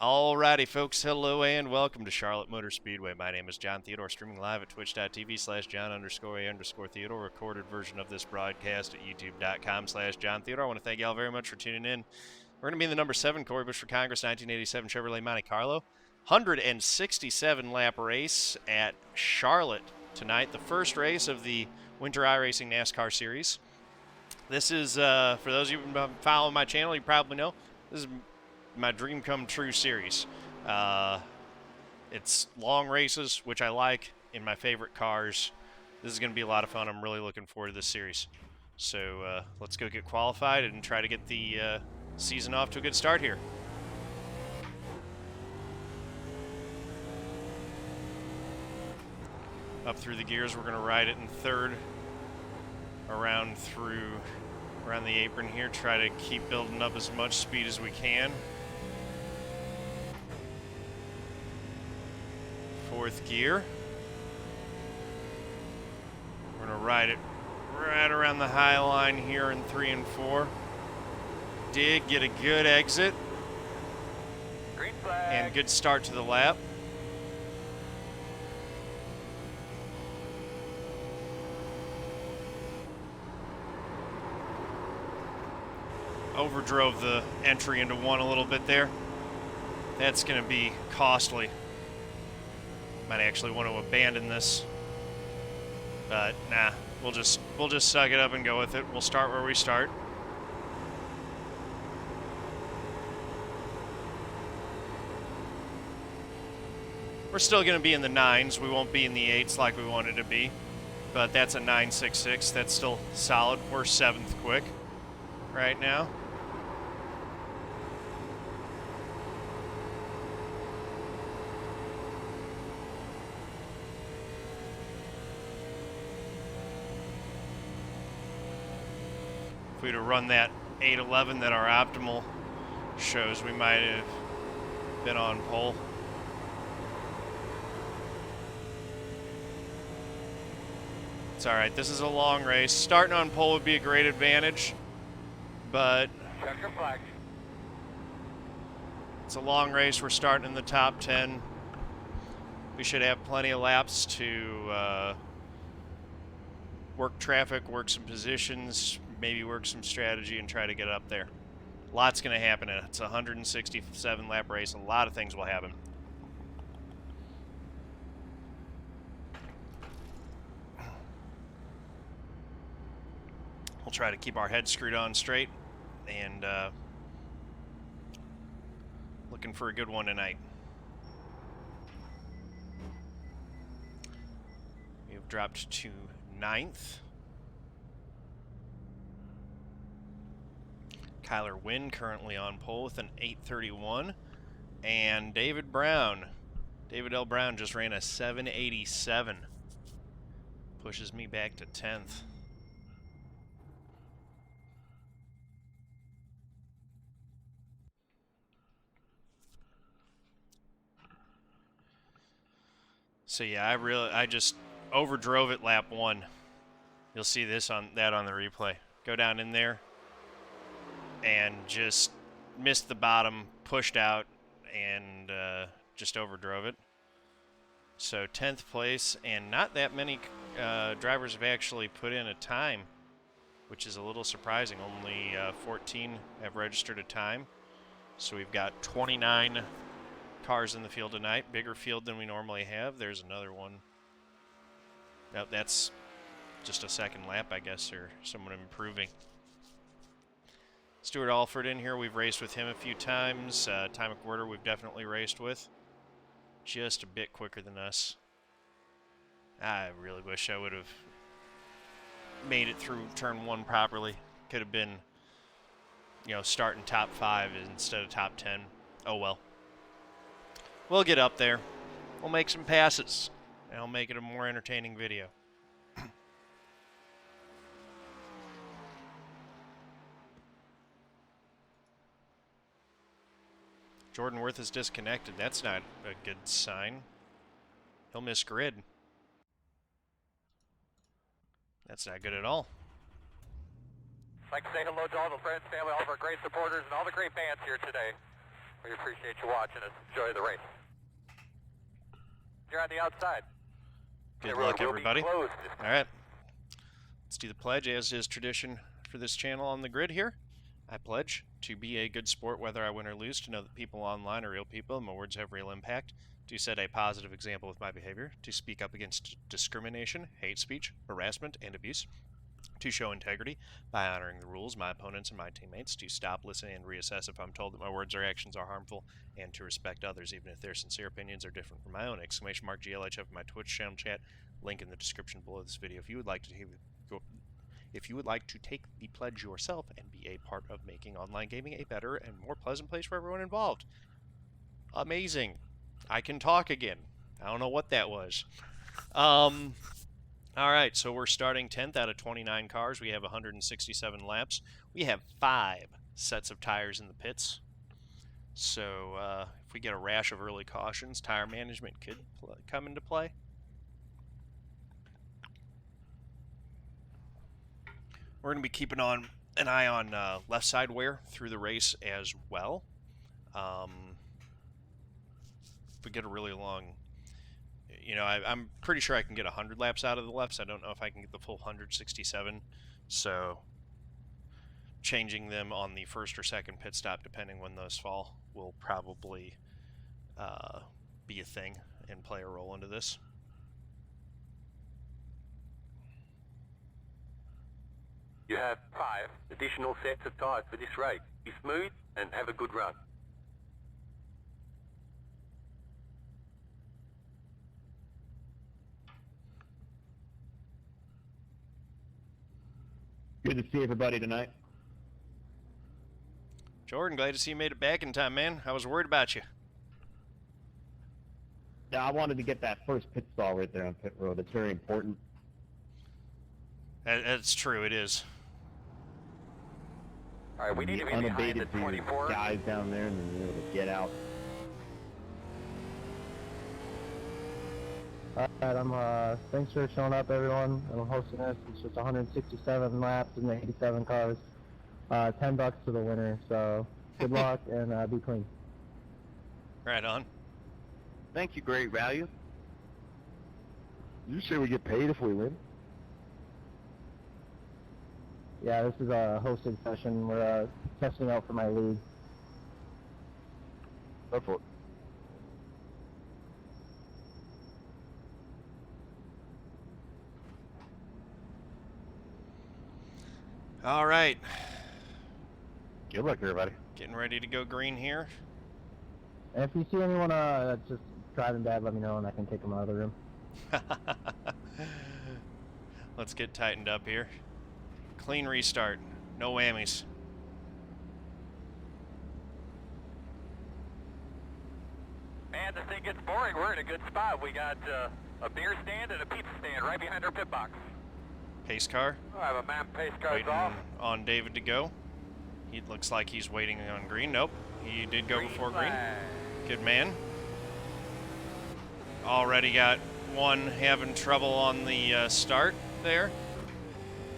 Alrighty, folks, hello and welcome to Charlotte Motor Speedway. My name is John Theodore, streaming live at twitch.tv/John_A_Theodore, recorded version of this broadcast at youtube.com/John Theodore. I want to thank y'all very much for tuning in. We're going to be in the number 7 Corey Busch for Congress 1987 Chevrolet Monte Carlo. 167 lap race at Charlotte tonight, the first race of the Winter iRacing NASCAR Series. This is, for those of you who've been following my channel, you probably know, this is my dream come true series. It's long races, which I like, in my favorite cars. This is going to be a lot of fun. I'm really looking forward to this series. So let's go get qualified and try to get the season off to a good start here. Up through the gears, we're going to ride it in third, around the apron here, try to keep building up as much speed as we can. Fourth gear. We're going to ride it right around the high line here in 3 and 4. Did get a good exit. Green flag. And good start to the lap. Overdrove the entry into 1 a little bit there. That's going to be costly. Might actually want to abandon this, but nah, we'll just suck it up and go with it. We'll start where we start. We're still going to be in the 9s. We won't be in the 8s like we wanted to be, but that's a 9.66. That's still solid. We're 7th quick right now. If we'd have run that 8.11 that our optimal shows, we might have been on pole. It's all right. This is a long race. Starting on pole would be a great advantage, but Checker flag. It's a long race. We're starting in the top 10. We should have plenty of laps to work traffic, work some positions, maybe work some strategy, and try to get up there. Lots going to happen. It's a 167 lap race. A lot of things will happen. We'll try to keep our heads screwed on straight and looking for a good one tonight. We've dropped to 9th. Kyler Wynn currently on pole with an 8:31, and David L. Brown just ran a 7:87. Pushes me back to 10th. So yeah, I just overdrove it lap 1. You'll see that on the replay. Go down in there and just missed the bottom, pushed out, and just overdrove it. So 10th place, and not that many drivers have actually put in a time, which is a little surprising. Only 14 have registered a time. So we've got 29 cars in the field tonight. Bigger field than we normally have. There's another one. Now, that's just a second lap, I guess, or someone improving. Stuart Alford in here. We've raced with him a few times. Ty McWhirter we've definitely raced with. Just a bit quicker than us. I really wish I would have made it through turn 1 properly. Could have been, starting top 5 instead of top 10. Oh well. We'll get up there. We'll make some passes. And I'll make it a more entertaining video. Jordan Werth is disconnected. That's not a good sign. He'll miss grid. That's not good at all. I'd like to say hello to all the friends, family, all of our great supporters, and all the great fans here today. We appreciate you watching us. Enjoy the race. You're on the outside. Good luck, everybody. All right. Let's do the pledge, as is tradition for this channel on the grid here. I pledge to be a good sport whether I win or lose, to know that people online are real people and my words have real impact, to set a positive example with my behavior, to speak up against discrimination, hate speech, harassment, and abuse, to show integrity by honoring the rules, my opponents, and my teammates, to stop, listen, and reassess if I'm told that my words or actions are harmful, and to respect others even if their sincere opinions are different from my own. !GLHF in my Twitch channel chat, link in the description below this video. If you would like to take the pledge yourself and be a part of making online gaming a better and more pleasant place for everyone involved. Amazing. I can talk again. I don't know what that was. Alright, so we're starting 10th out of 29 cars. We have 167 laps. We have 5 sets of tires in the pits. So if we get a rash of early cautions, tire management could come into play. We're going to be keeping an eye on left side wear through the race as well. If we get a really long, you know, I'm pretty sure I can get 100 laps out of the lefts. I don't know if I can get the full 167. So changing them on the first or second pit stop, depending when those fall, will probably be a thing and play a role into this. You have 5 additional sets of tires for this race. Be smooth and have a good run. Good to see everybody tonight. Jordan, glad to see you made it back in time, man. I was worried about you. Yeah, I wanted to get that first pit stall right there on pit road. It's very important. That's true, it is. All right, we need to be behind the unabated for 24. your guys down there and then be able to get out. Alright, thanks for showing up, everyone. I'm hosting this. It's just 167 laps in the 87 cars. $10 to the winner, so good luck and be clean. Right on. Thank you, great value. You say we get paid if we win? Yeah, this is a hosted session. We're testing out for my league. Go for it. All right. Good luck, everybody. Getting ready to go green here. And if you see anyone that's just driving bad, let me know and I can take them out of the room. Let's get tightened up here. Clean restart. No whammies. Man, this thing gets boring. We're in a good spot. We got a beer stand and a pizza stand right behind our pit box. Pace car. Oh, I have a man pace car's Waiting off. on David to go. He looks like he's waiting on green. Nope. He did go before green. Good man. Already got one having trouble on the start there.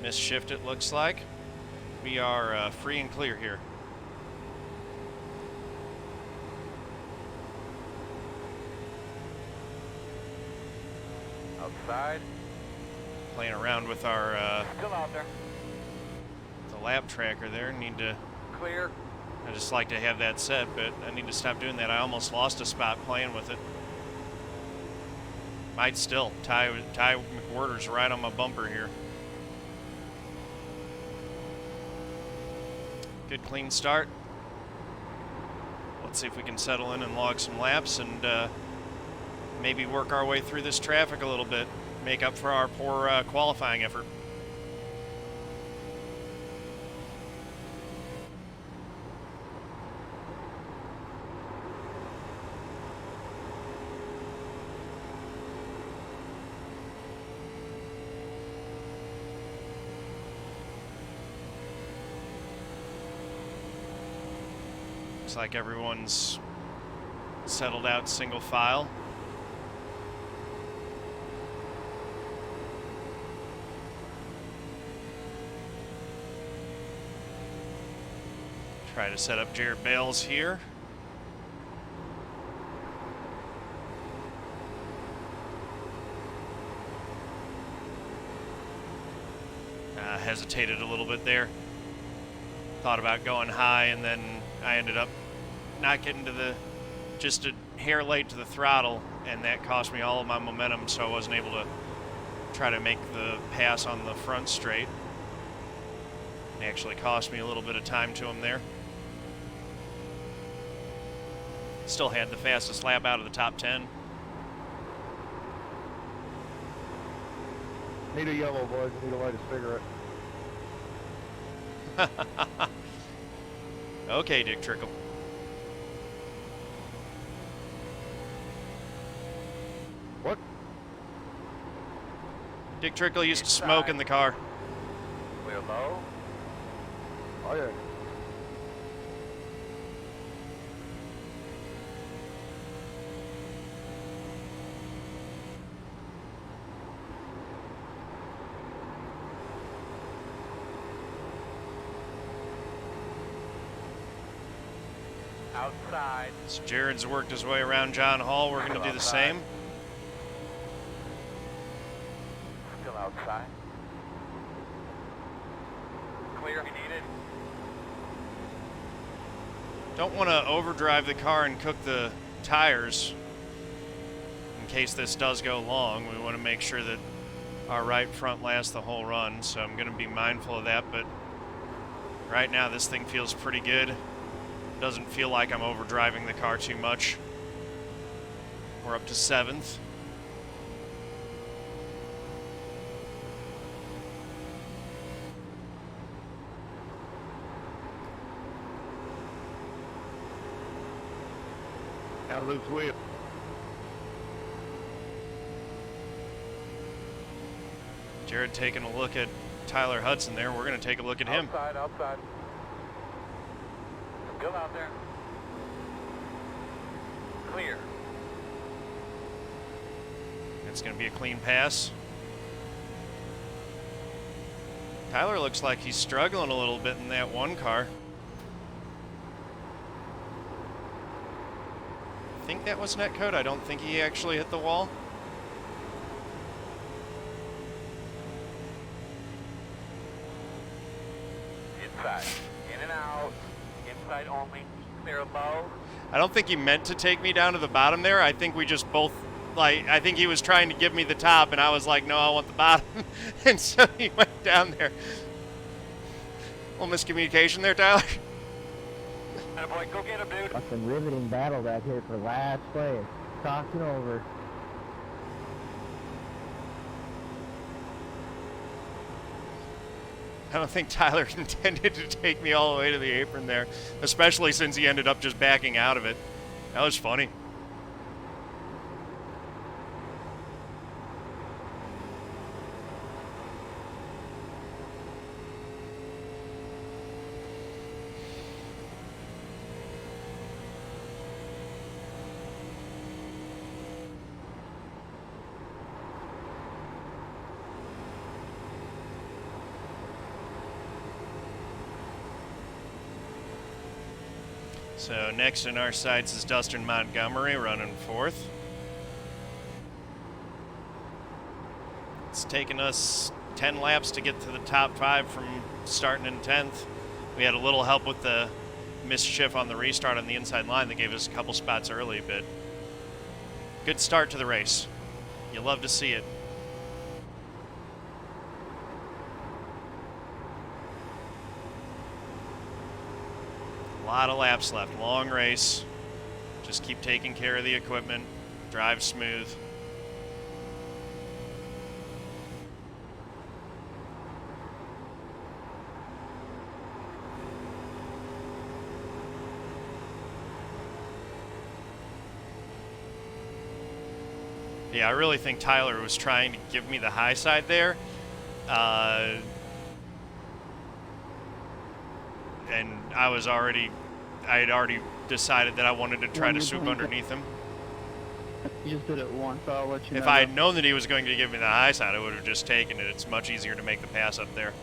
Missed shift, it looks like. We are free and clear here. Outside. Playing around with our Still out there. the lap tracker there. Need to. Clear. I just like to have that set, but I need to stop doing that. I almost lost a spot playing with it. Might still. Ty McWhirter's right on my bumper here. Good clean start. Let's see if we can settle in and log some laps and maybe work our way through this traffic a little bit. Make up for our poor qualifying effort. Looks like everyone's settled out single file. Try to set up Jarod Bailes here. hesitated a little bit there. Thought about going high, and then I ended up not getting to the, just a hair late to the throttle, and that cost me all of my momentum, so I wasn't able to try to make the pass on the front straight. It actually cost me a little bit of time to him there. Still had the fastest lap out of the top 10. Need a yellow, boys. Need to light a cigarette. Okay, Dick Trickle. What? Dick Trickle used to smoke in the car. We're low. Oh, yeah. Outside. So Jarod's worked his way around John Hall. We're going to do the same. Still outside. Clear if you need it. Don't want to overdrive the car and cook the tires in case this does go long. We want to make sure that our right front lasts the whole run, so I'm going to be mindful of that, but right now this thing feels pretty good. Doesn't feel like I'm overdriving the car too much. We're up to 7th. Out of loose wheel. Jarod taking a look at Tyler Hudson there. We're going to take a look at him. Outside, outside. Still out there. Clear. It's going to be a clean pass. Tyler looks like he's struggling a little bit in that one car. I think that was netcode. I don't think he actually hit the wall. Inside. In and out. Inside only. Clear low. I don't think he meant to take me down to the bottom there. I think we just both, like, I think he was trying to give me the top, and I was like, no, I want the bottom. And so he went down there. A little miscommunication there, Tyler. Boy, go get him, dude. Fucking riveting battle back here for last place. Talking over. I don't think Tyler intended to take me all the way to the apron there, especially since he ended up just backing out of it. That was funny. So next in our sights is Dustin Montgomery running 4th. It's taken us 10 laps to get to the top 5 from starting in 10th. We had a little help with the mischief on the restart on the inside line that gave us a couple spots early, but good start to the race. You love to see it. A lot of laps left. Long race. Just keep taking care of the equipment. Drive smooth. Yeah, I really think Tyler was trying to give me the high side there. And I had already decided that I wanted to try to swoop underneath him. You just did it once, I'll let you know. If I had known that he was going to give me the high side, I would have just taken it. It's much easier to make the pass up there.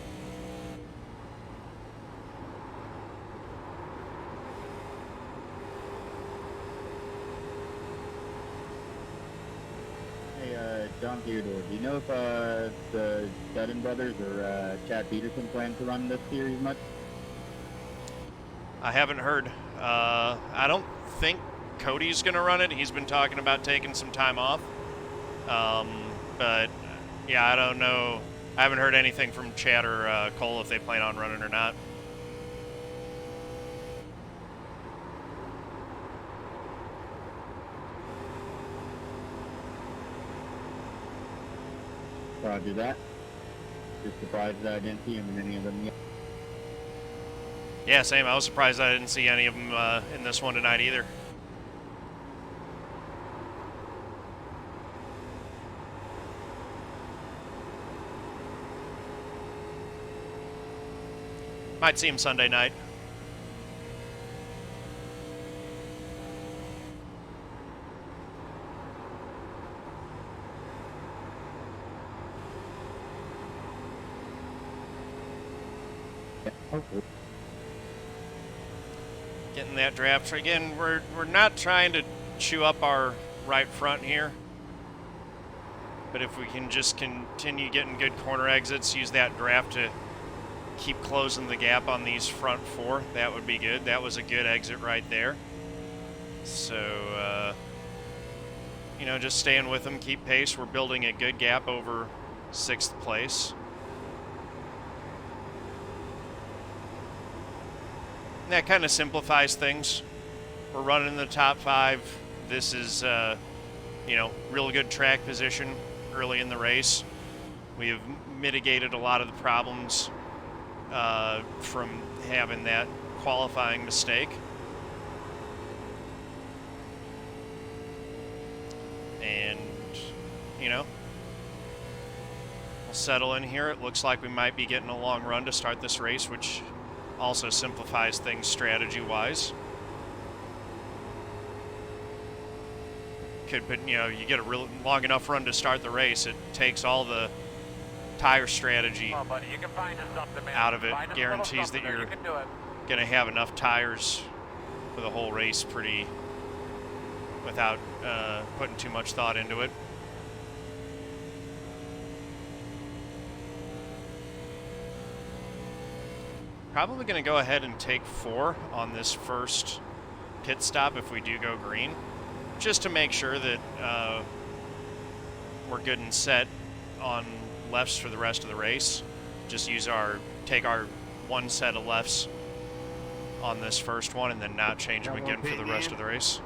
Hey, John Theodore. Do you know if the Dutton brothers or Chad Peterson plan to run this series much? I haven't heard. I don't think Cody's going to run it. He's been talking about taking some time off. But, yeah, I don't know. I haven't heard anything from Chad or Cole if they plan on running or not. Roger that. Just surprised that I didn't see him in any of them yet. Yeah, same. I was surprised I didn't see any of them in this one tonight either. Might see him Sunday night. Getting that draft. Again, we're not trying to chew up our right front here. But if we can just continue getting good corner exits, use that draft to keep closing the gap on these front four, that would be good. That was a good exit right there. So, you know, just staying with them, keep pace. We're building a good gap over 6th place. And that kind of simplifies things. We're running in the top 5. This is, you know, real good track position early in the race. We have mitigated a lot of the problems from having that qualifying mistake. And, you know, we'll settle in here. It looks like we might be getting a long run to start this race, which also simplifies things strategy-wise. Could, but you know, you get a real long enough run to start the race, it takes all the tire strategy buddy, you can find us something, man. out of it. Find us Guarantees that something there. you're You can do it. going to have enough tires for the whole race pretty without putting too much thought into it. Probably going to go ahead and take 4 on this first pit stop if we do go green, just to make sure that we're good and set on lefts for the rest of the race. Just take our one set of lefts on this first one and then not change them again for the rest of the race.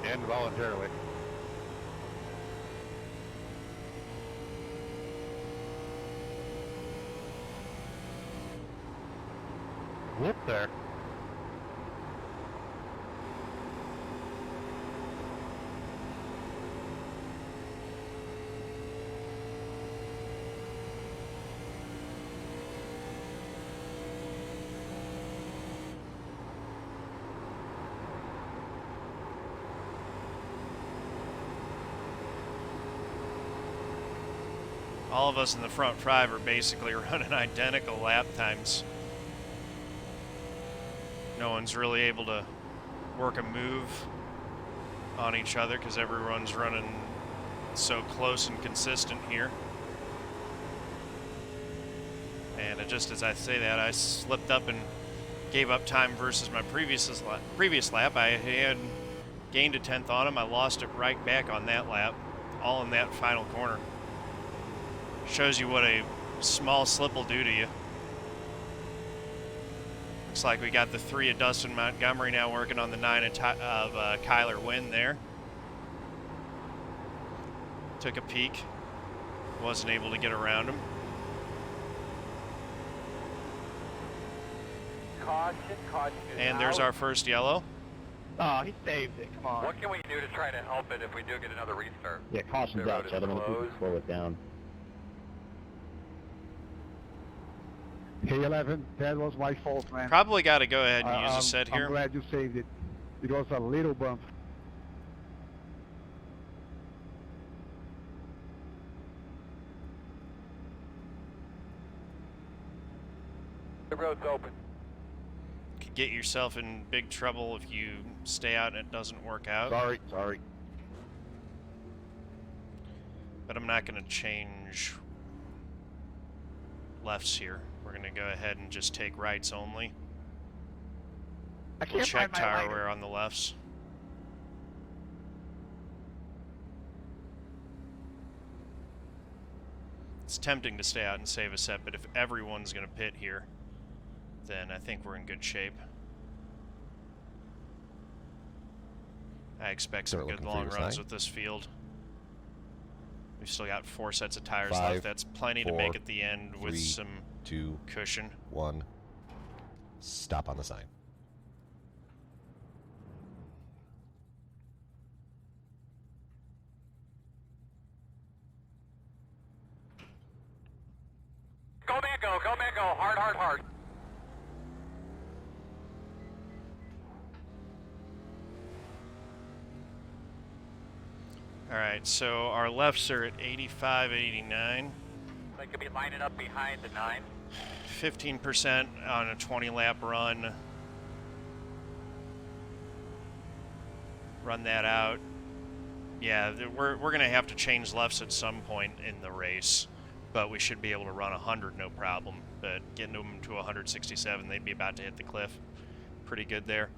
And voluntarily. Whoop there. All of us in the front 5 are basically running identical lap times. No one's really able to work a move on each other because everyone's running so close and consistent here. And just as I say that, I slipped up and gave up time versus my previous lap. I had gained a 10th on him. I lost it right back on that lap, all in that final corner. Shows you what a small slip will do to you. Looks like we got the 3 of Dustin Montgomery now working on the 9 of Kyler Wynn there. Took a peek. Wasn't able to get around him. Caution, caution. And there's our first yellow. Oh, he saved it. Come on. What can we do to try to help it if we do get another restart? Yeah, caution's The out, road is gentlemen. If we can closed. slow it down. K11, that was my fault, man. Probably got to go ahead and use a set I'm here. glad you saved it. It was a little bump. The road's open. get yourself in big trouble if you stay out and it doesn't work out. Sorry. But I'm not going to change lefts here. We're going to go ahead and just take rights only. We'll check tire wear on the lefts. It's tempting to stay out and save a set, but if everyone's going to pit here, then I think we're in good shape. I expect some good long runs with this field. We've still got 4 sets of tires left. That's plenty to make at the end with some cushion. 1. Stop on the sign. Go, man, go. Go, man, go. Hard, hard, hard. All right, so our lefts are at 85, 89. They could be lining up behind the 9. 15% on a 20-lap run. Run that out. Yeah, we're going to have to change lefts at some point in the race, but we should be able to run 100 no problem. But getting them to 167, they'd be about to hit the cliff. Pretty good there.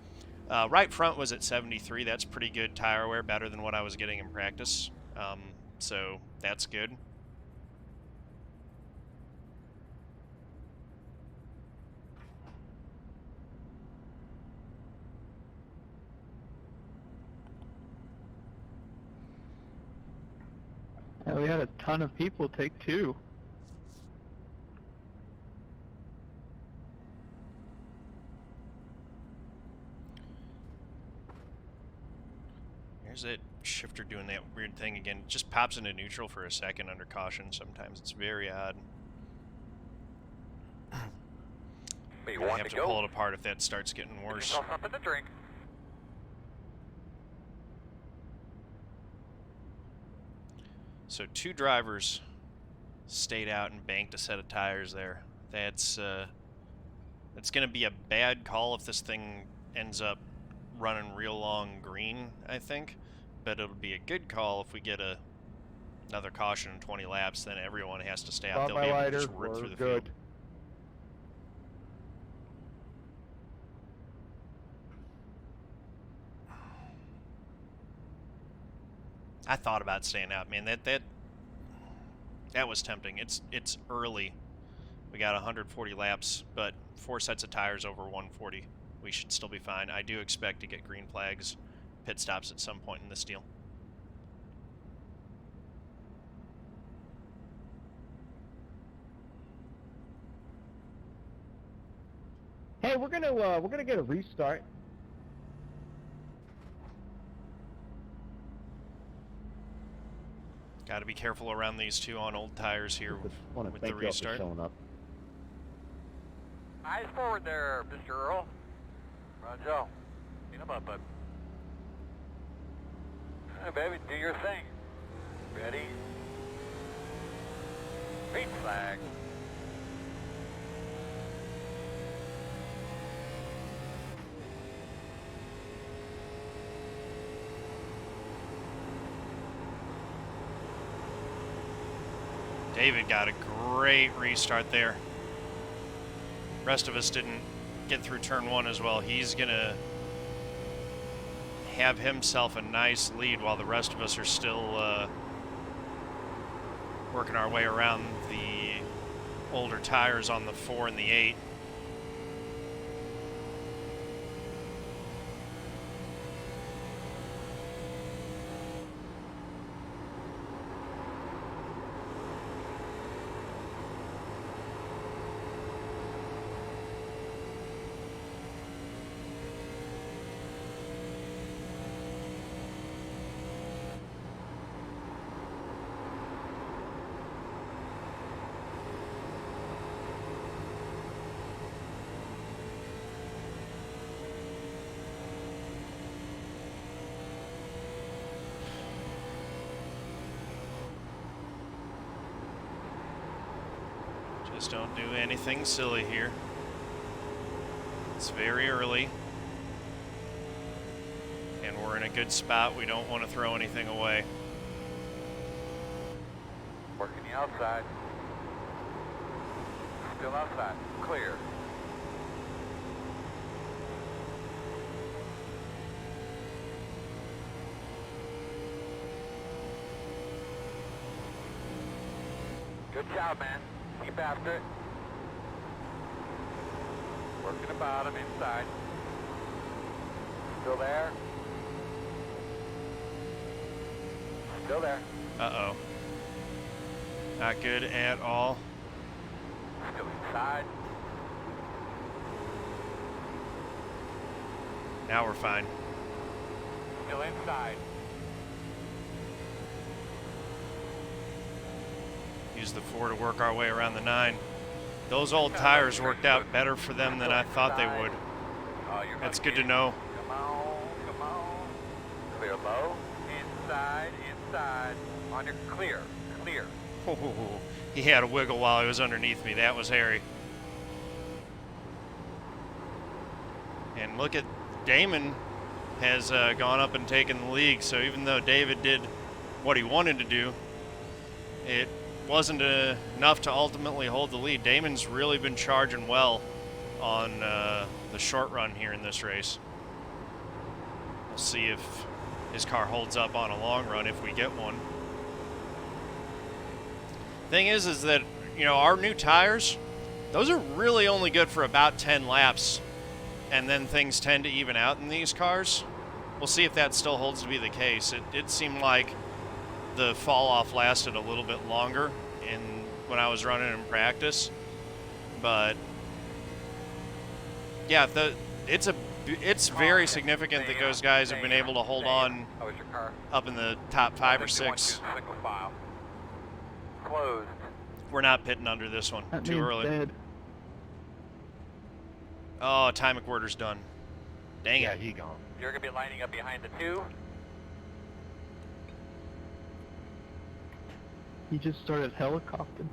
Right front was at 73. That's pretty good tire wear, better than what I was getting in practice. So that's good. Yeah, we had a ton of people take 2. Here's that shifter doing that weird thing again. It just pops into neutral for a second under caution sometimes. It's very odd. I have to pull it apart if that starts getting worse. Something to drink. So 2 drivers stayed out and banked a set of tires there. That's going to be a bad call if this thing ends up running real long green, I think. But it'll be a good call if we get another caution in 20 laps. Then everyone has to stay out. They'll be able to just rip through the field. I thought about staying out, man. That was tempting. It's early. We got 140 laps, but 4 sets of tires over 140. We should still be fine. I do expect to get green flags, pit stops at some point in this deal. Hey, we're gonna get a restart. Got to be careful around these 2 on old tires here with the restart. Eyes forward there, Mr. Earl. Roger. Clean him up, bud. Hey, baby, do your thing. Ready? Green flag. David got a great restart there. Rest of us didn't get through turn 1 as well. He's going to have himself a nice lead while the rest of us are still working our way around the older tires on the 4 and the 8. Just don't do anything silly here. It's very early. And we're in a good spot. We don't want to throw anything away. Working the outside. Still outside. Clear. Good job, man. Keep after it. Working the bottom, inside. Still there. Still there. Uh-oh. Not good at all. Still inside. Now we're fine. Still inside. Use the 4 to work our way around the 9. Those old tires worked out better for them than I thought they would. Oh, you're That's gonna good to get know. it. Come on, come on. Clear low. Inside, inside. On your clear, clear. He had a wiggle while he was underneath me. That was hairy. And look at Damon has gone up and taken the league. So even though David did what he wanted to do, it wasn't enough to ultimately hold the lead. Damon's really been charging well on the short run here in this race. We'll see if his car holds up on a long run if we get one. Thing is that, you know, our new tires, those are really only good for about 10 laps, and then things tend to even out in these cars. We'll see if that still holds to be the case. It did seem like the fall off lasted a little bit longer when I was running in practice, but yeah, it's very significant that those guys have been able to hold on up in the top 5 or 6. Single file. Closed. We're not pitting under this one. That Too means early. dead. Oh, Ty McWhirter's done. Dang Yeah, it. he gone. You're going to be lining up behind the 2. He just started helicoptering.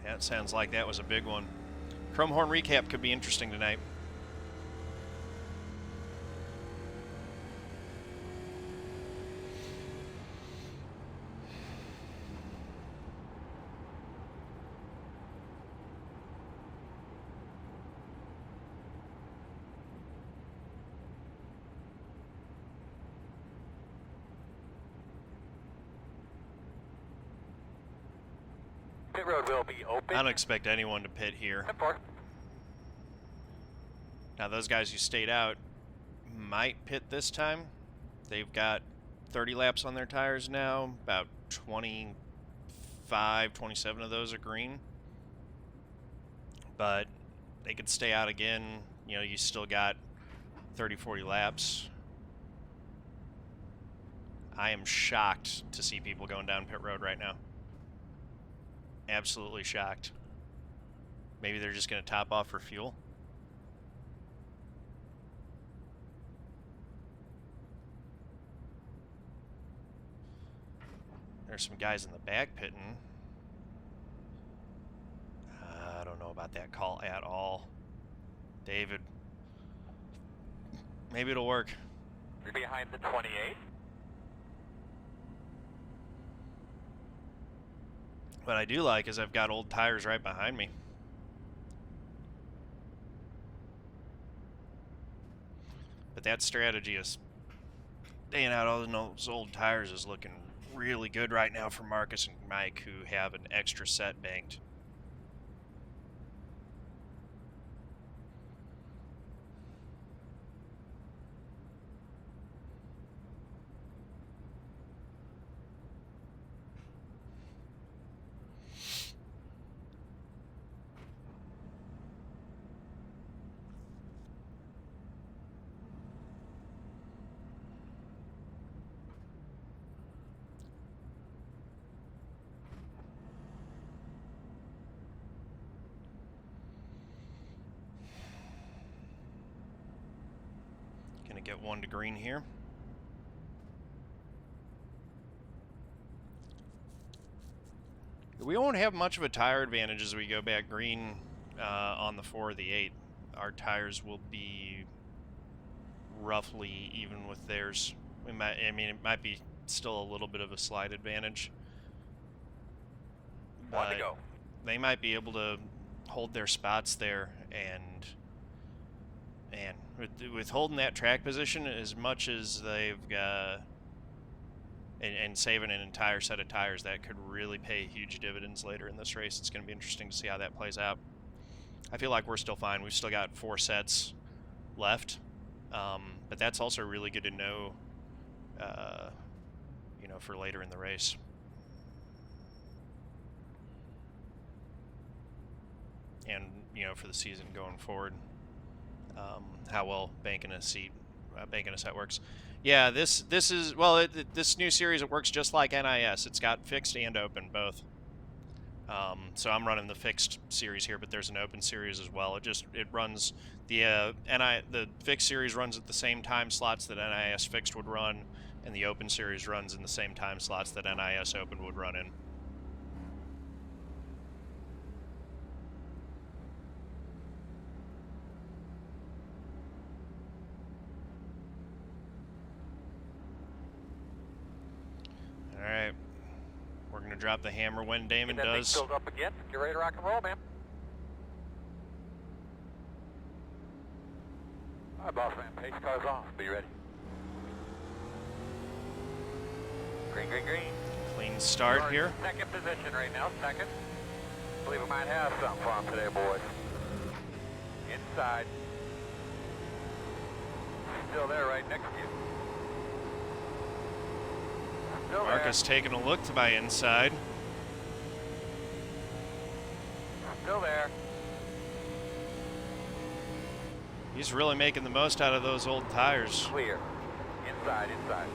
That sounds like that was a big one. Chrome Horn recap could be interesting tonight. Pit road will be open. I don't expect anyone to pit here. 10-4. Now those guys who stayed out might pit this time. They've got 30 laps on their tires now. About 25, 27 of those are green. But they could stay out again. You know, you still got 30, 40 laps. I am shocked to see people going down pit road right now. Absolutely shocked. Maybe they're just going to top off for fuel. There's some guys in the back pitting. I don't know about that call at all. David. Maybe it'll work. You're behind the 28. What I do like is I've got old tires right behind me. But that strategy is staying out all those old tires is looking really good right now for Marcus and Mike, who have an extra set banked. Gonna get one to green here. We won't have much of a tire advantage as we go back green on the 4 or the 8. Our tires will be roughly even with theirs. We might, I mean, it might be still a little bit of a slight advantage. One to But go. they might be able to hold their spots there, and with holding that track position as much as they've got, and saving an entire set of tires, that could really pay huge dividends later in this race. It's going to be interesting to see how that plays out. I feel like we're still fine. We've still got 4 sets left, but that's also really good to know, you know, for later in the race. And, you know, for the season going forward, how well banking a set works. Yeah, this is, well, this new series, it works just like NIS. It's got fixed and open both. So I'm running the fixed series here, but there's an open series as well. It runs the fixed series runs at the same time slots that NIS fixed would run, and the open series runs in the same time slots that NIS open would run in. All right, we're gonna drop the hammer when Damon Get that thing does. filled up again. Get ready to rock and roll, man. All right, boss man. Pace car's off. Be ready. Green, green, green. Clean start We're in here. Second position right now. Second. Believe we might have something for him today, boys. Inside. Still there, right next to you. Still Marcus taking a look to my inside. there. Still there. He's really making the most out of those old tires. Clear. Inside, inside.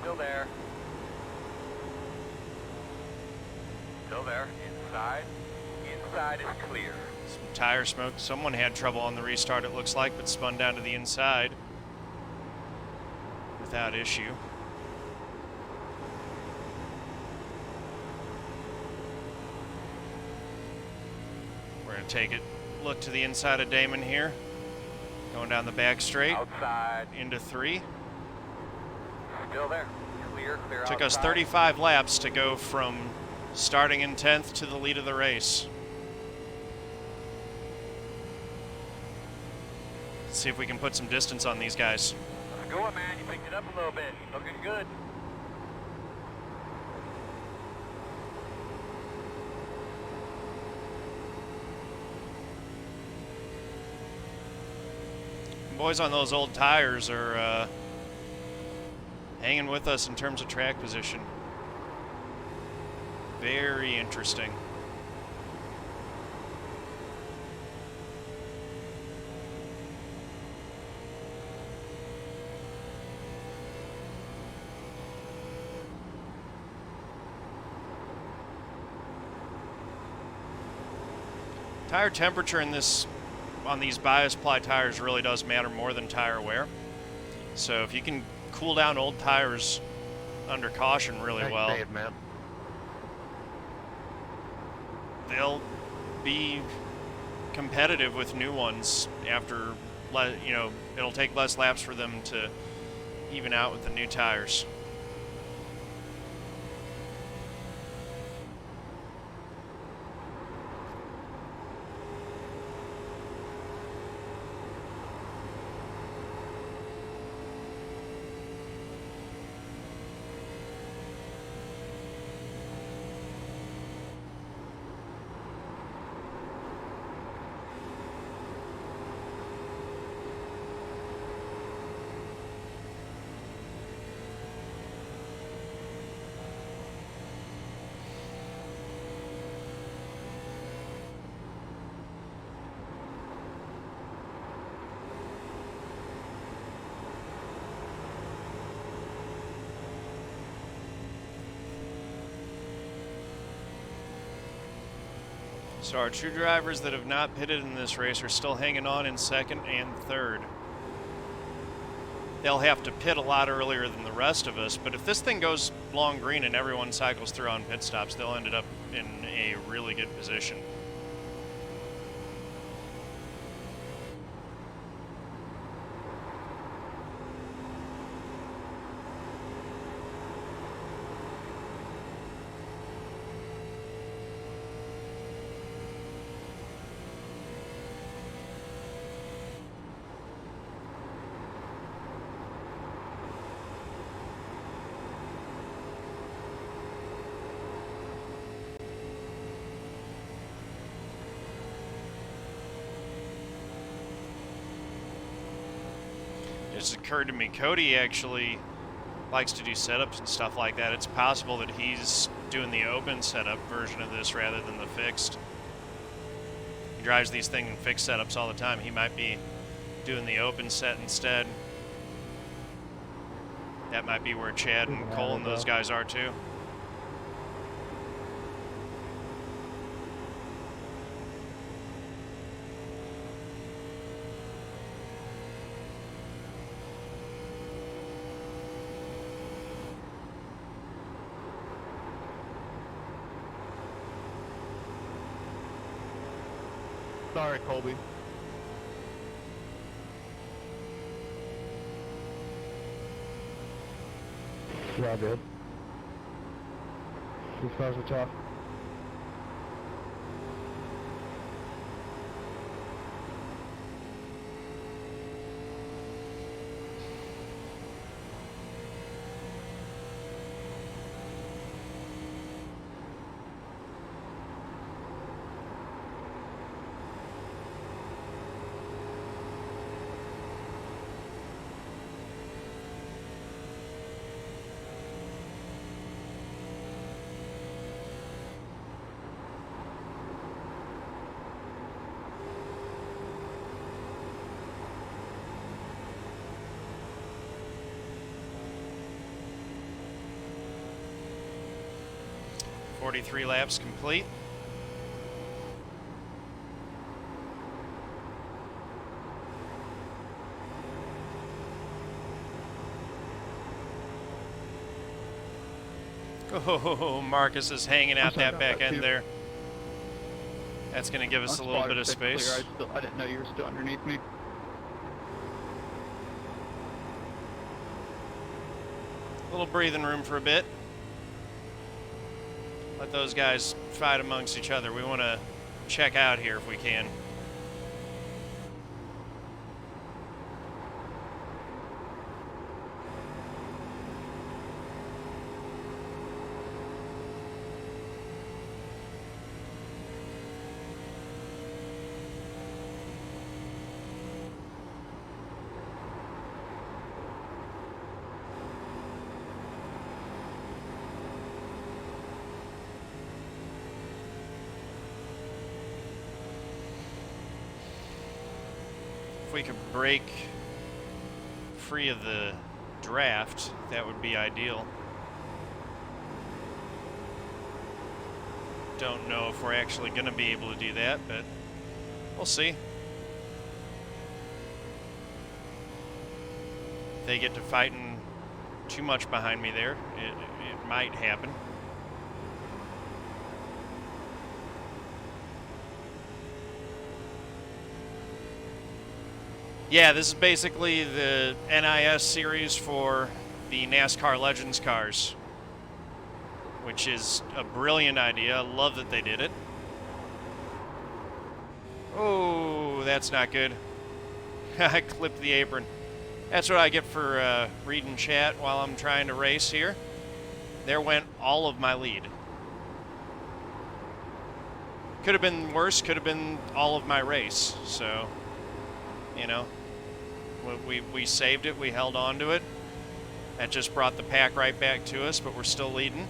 Still there. Still there. Inside. Inside is clear. Some tire smoke. Someone had trouble on the restart, it looks like, but spun down to the inside without issue. We're going to take it. Look to the inside of Damon here. Going down the back straight. Outside. Into 3. Still there. Clear, clear. Took us outside. 35 laps to go from starting in 10th to the lead of the race. Let's see if we can put some distance on these guys. Let's go, man. You picked it up a little bit. Looking good. Boys on those old tires are hanging with us in terms of track position. Very interesting. Tire temperature in this on these bias ply tires really does matter more than tire wear. So if you can cool down old tires under caution really well, Dave, man. they'll be competitive with new ones after, you know, it'll take less laps for them to even out with the new tires. So our true drivers that have not pitted in this race are still hanging on in second and third. they'll have to pit a lot earlier than the rest of us. But if this thing goes long green and everyone cycles through on pit stops, they'll end up in a really good position. It's occurred to me, Cody actually likes to do setups and stuff like that. It's possible that he's doing the open setup version of this rather than the fixed. He drives these things in fixed setups all the time. He might be doing the open set instead. That might be where Chad and Cole and those guys are too. Sorry, Colby. Yeah, dude. These cars are tough. Three laps complete. Oh, Marcus is hanging out that back end there. That's going to give us a little bit of space. I didn't know you were still underneath me. A little breathing room for a bit. Let those guys fight amongst each other. We want to check out here if we can. If we could break free of the draft, that would be ideal. Don't know if we're actually going to be able to do that, but we'll see. If they get to fighting too much behind me there, it might happen. Yeah, this is basically the NIS series for the NASCAR Legends cars, which is a brilliant idea. I love that they did it. Oh, that's not good. I clipped the apron. That's what I get for reading chat while I'm trying to race here. There went all of my lead. Could have been worse, could have been all of my race. So, you know, we saved it, we held on to it. That just brought the pack right back to us, but we're still leading.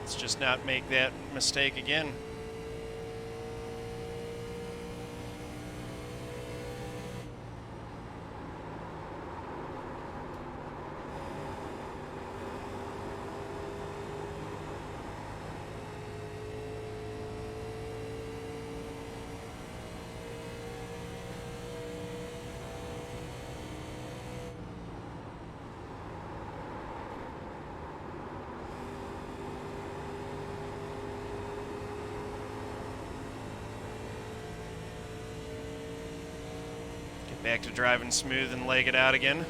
Let's just not make that mistake again. Back to driving smooth and leg it out again.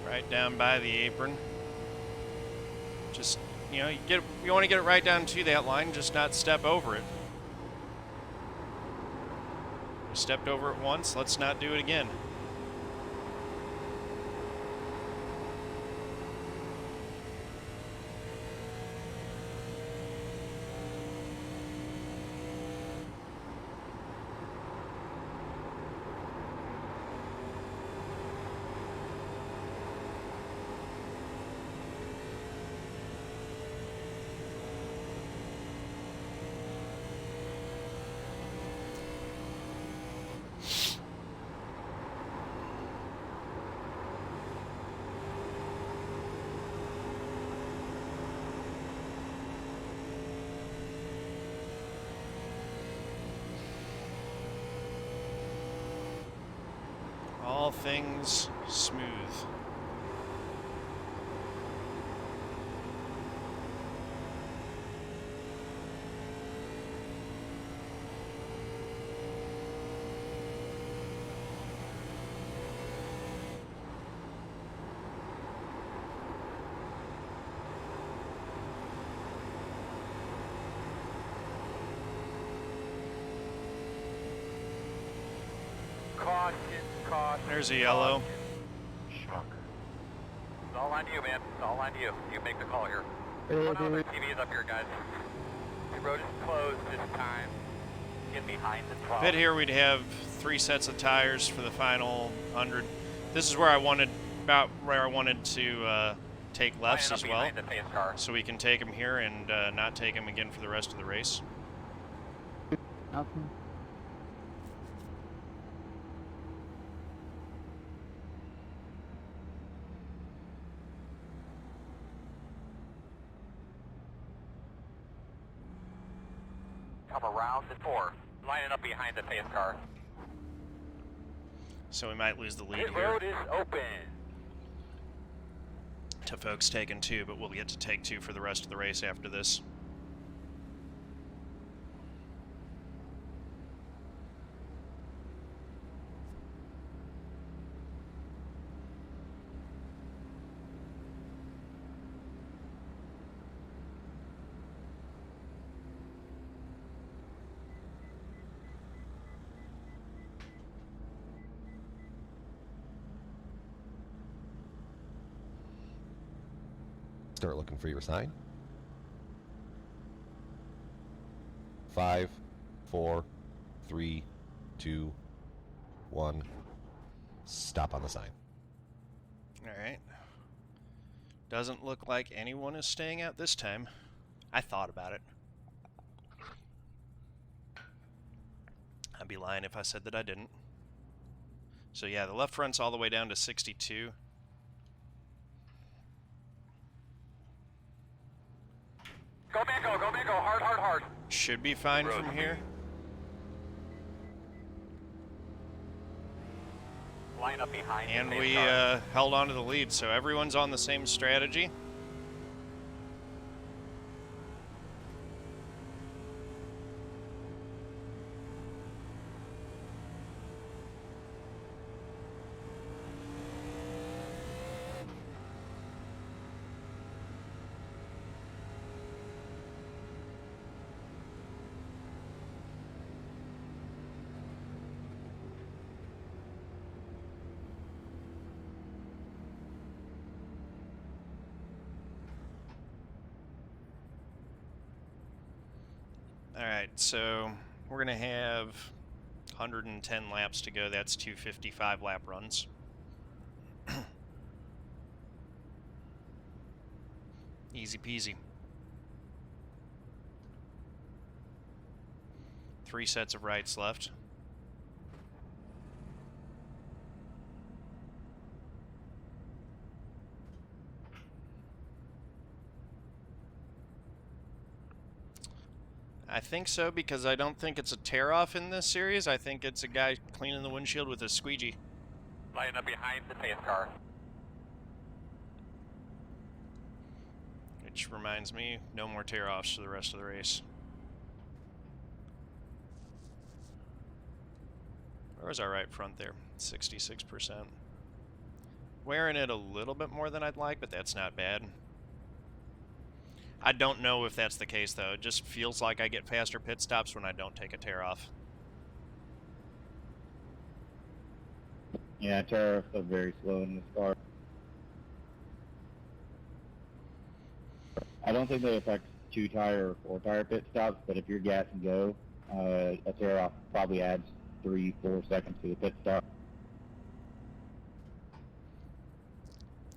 Right down by the apron. Just, you know, you want to get it right down to that line, just not step over it. You stepped over it once, let's not do it again. All things smooth. There's a yellow. Shocker. It's all on you, man. It's all on you. You make the call here. Hey, One other dude. TV is up here, guys. The road is closed this time. Get behind the 12. Pit here, we'd have 3 sets of tires for the final 100. This is where I wanted, about where I wanted to take lefts as well, The pace car. so we can take them here and not take them again for the rest of the race. Awesome. Come around the 4. Lining up behind the pace car. So we might lose the lead Pit here road is open. to folks taking 2, but we'll get to take 2 for the rest of the race after this. Start looking for your sign. 5, 4, 3, 2, 1. Stop on the sign. All right. Doesn't look like anyone is staying out this time. I thought about it. I'd be lying if I said that I didn't. So yeah, the left front's all the way down to 62. Go Mango, go Mango, hard, hard, hard. Should be fine from here. Line up behind And the pace we car. held on to the lead, so everyone's on the same strategy. All right, so we're going to have 110 laps to go. That's 255 lap runs. Easy peasy. 3 sets of rights left. I think so, because I don't think it's a tear-off in this series. I think it's a guy cleaning the windshield with a squeegee. Lining up behind the pace car. Which reminds me, no more tear-offs for the rest of the race. Where was our right front there? 66%. Wearing it a little bit more than I'd like, but that's not bad. I don't know if that's the case, though. It just feels like I get faster pit stops when I don't take a tear-off. Yeah, tear-offs are very slow in this car. I don't think they affect 2-tire or 4-tire pit stops, but if you're gas and go, a tear-off probably adds 3-4 seconds to the pit stop.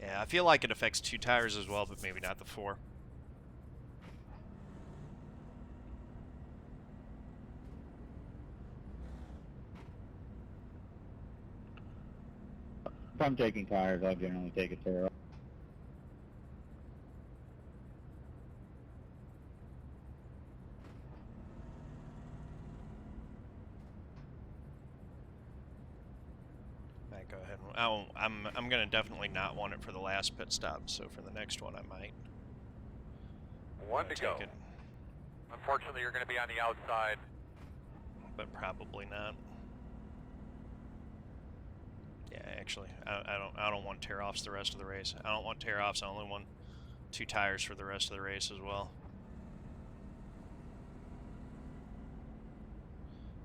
Yeah, I feel like it affects 2 tires as well, but maybe not the 4. If I'm taking tires, I generally take a tear-off. Might go ahead and, I'm gonna definitely not want it for the last pit stop, so for the next one I might. 1 to go. Take it, Unfortunately, you're going to be on the outside. but probably not. Yeah, actually, I don't want tear-offs the rest of the race. I don't want tear-offs. I only want 2 tires for the rest of the race as well.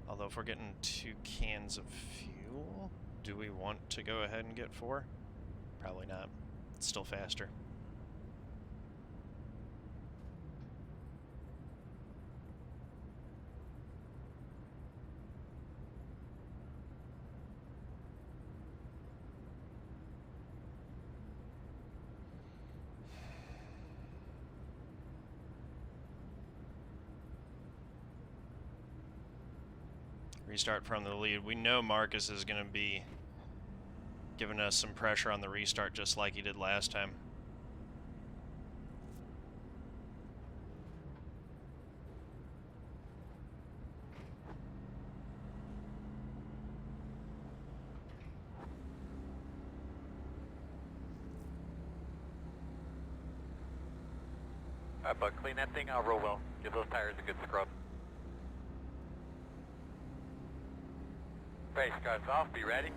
Although if we're getting 2 cans of fuel, do we want to go ahead and get 4? Probably not. It's still faster. Restart from the lead. We know Marcus is going to be giving us some pressure on the restart just like he did last time. All right, but clean that thing out real well. Give those tires a good scrub. Race cars off, be ready.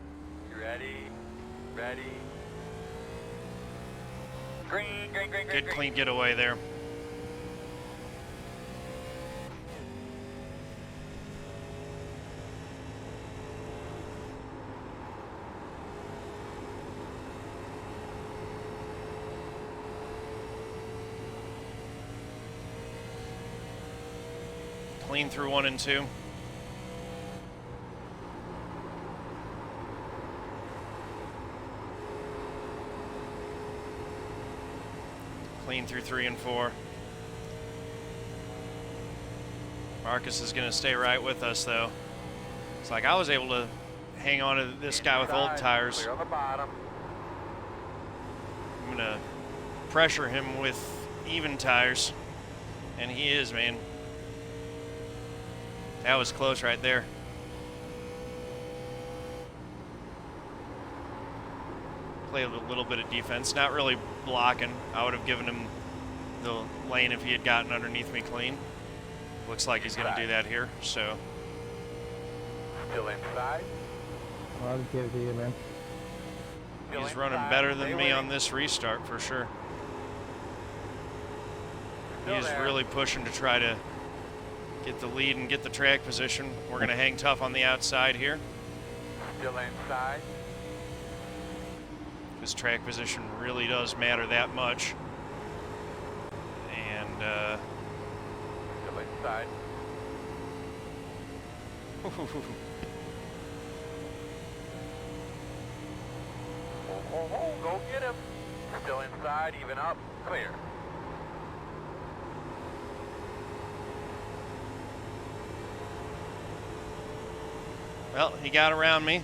Be ready. Ready. Green, green, green, green, Good green. clean getaway there. Clean through 1 and 2. Clean through 3 and 4. Marcus is going to stay right with us, though. It's like I was able to hang on to this guy with old tires. Clear on the bottom. I'm going to pressure him with even tires. And he is, man. That was close right there. Played a little bit of defense, not really blocking. I would have given him the lane if he had gotten underneath me clean. Looks like he's going to do that here, so. Still inside. I'll just give it to you, man. Still He's running inside. better Stay than me waiting. on this restart for sure. He Still is there. really pushing to try to get the lead and get the track position. We're going to hang tough on the outside here. Still inside. Because track position really does matter that much. And Still inside. Oh, go get him. Still inside, even up, clear. Well, he got around me.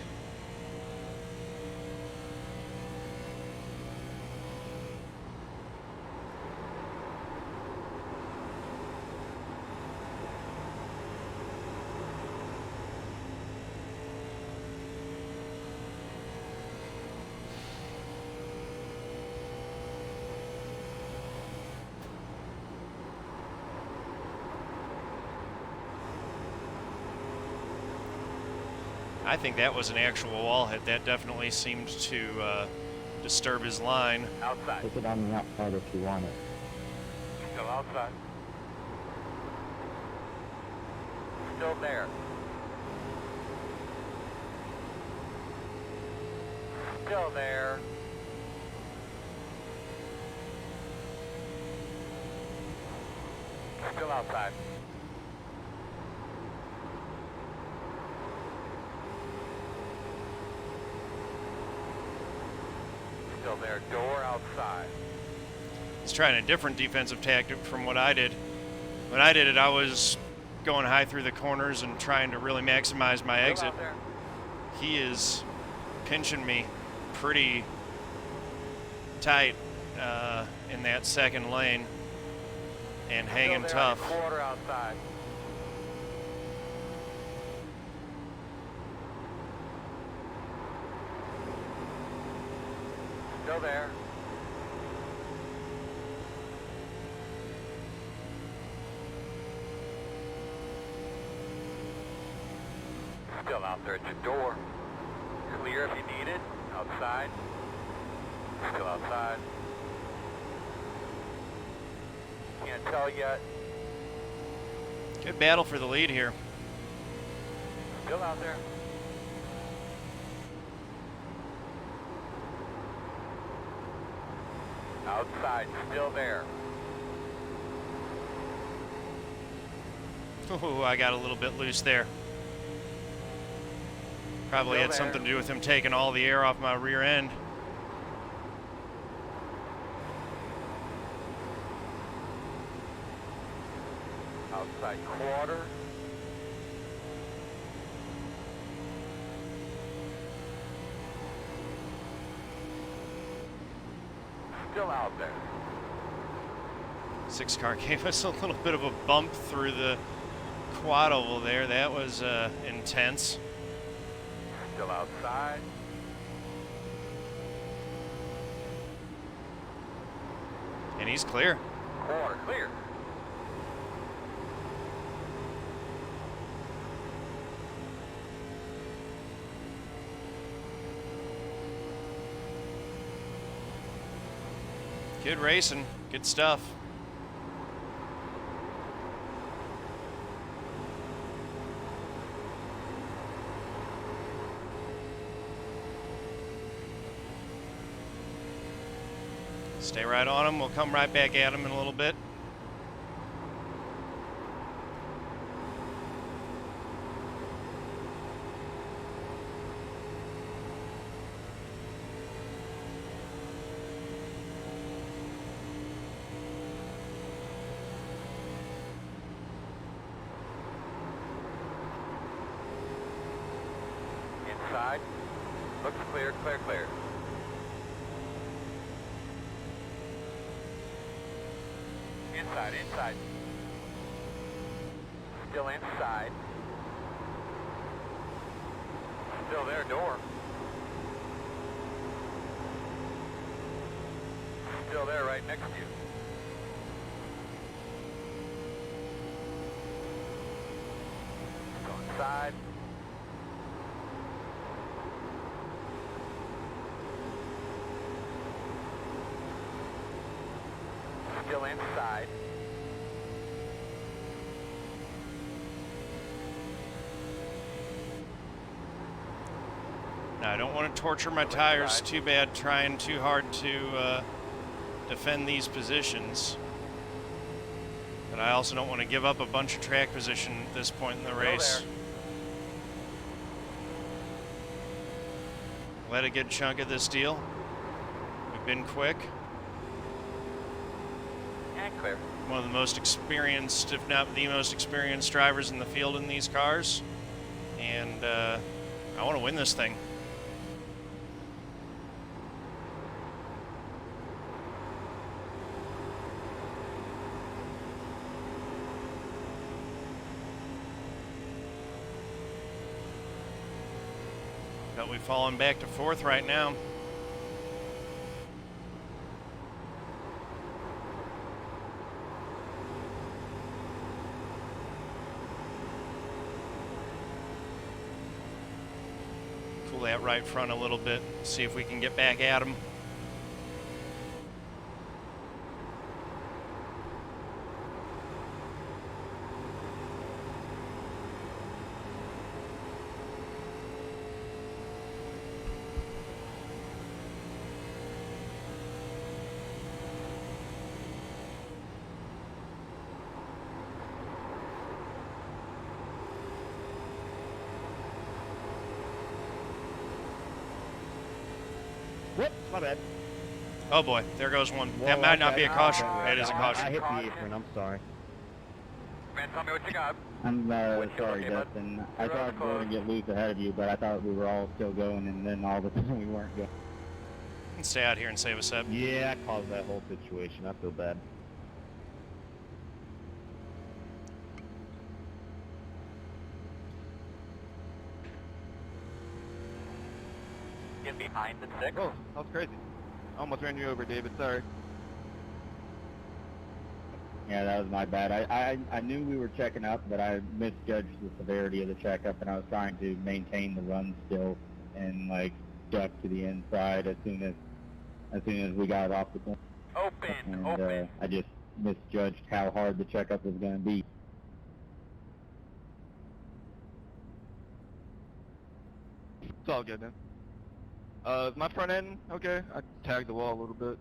I think that was an actual wall hit. That definitely seemed to disturb his line. Outside. Take it on the outside if you want it. Still outside. Still there. Still there. Still outside. Still there. Door outside. He's trying a different defensive tactic from what I did. When I did it, I was going high through the corners and trying to really maximize my Still exit. out there. He is pinching me pretty tight in that second lane and hanging Still there on your tough. quarter outside. Still there. Still out there at your door. Clear if you need it. Outside. Still outside. Can't tell yet. Good battle for the lead here. Still out there. Outside, still there. Ooh, I got a little bit loose there. Probably Still had there. something to do with him taking all the air off my rear end. Outside quarter. Still out there. 6 car gave us a little bit of a bump through the quad oval there. That was intense. Still outside. And he's clear. Quarter clear. Good racing. Good stuff. Stay right on him. We'll come right back at him in a little bit. Inside. Looks clear, clear, clear. Inside, inside. Still inside. Still there, door. Still there, right next to you. Still inside. Still inside. Now, I don't want to torture my tires too bad trying too hard to defend these positions. But I also don't want to give up a bunch of track position at this point in the race. Let a good chunk of this deal. We've been quick. And clear. One of the most experienced, if not the most experienced drivers in the field in these cars. And I want to win this thing. But we've fallen back to 4th right now. Cool that right front a little bit. See if we can get back at him. Whoops, my bad. Oh boy, there goes one. Whoa, That might not okay. be a caution. Oh, It is a I caution. hit the apron, I'm sorry. Man, tell me what you got. I'm Windshield sorry, okay, bud? Dustin. I You're on thought the we were close. going to get loose ahead of you, but I thought we were all still going, and then all of a sudden we weren't going. Stay out here and save us up. Yeah, I caused that whole situation. I feel bad. Get behind the 6. Oh, that was crazy. I almost ran you over, David. Sorry. Yeah, that was my bad. I knew we were checking up, but I misjudged the severity of the checkup, and I was trying to maintain the run still and like duck to the inside as soon as we got off the corner. Open, And open. I just misjudged how hard the checkup was going to be. It's all good, man. Is my front end okay? I tagged the wall a little bit.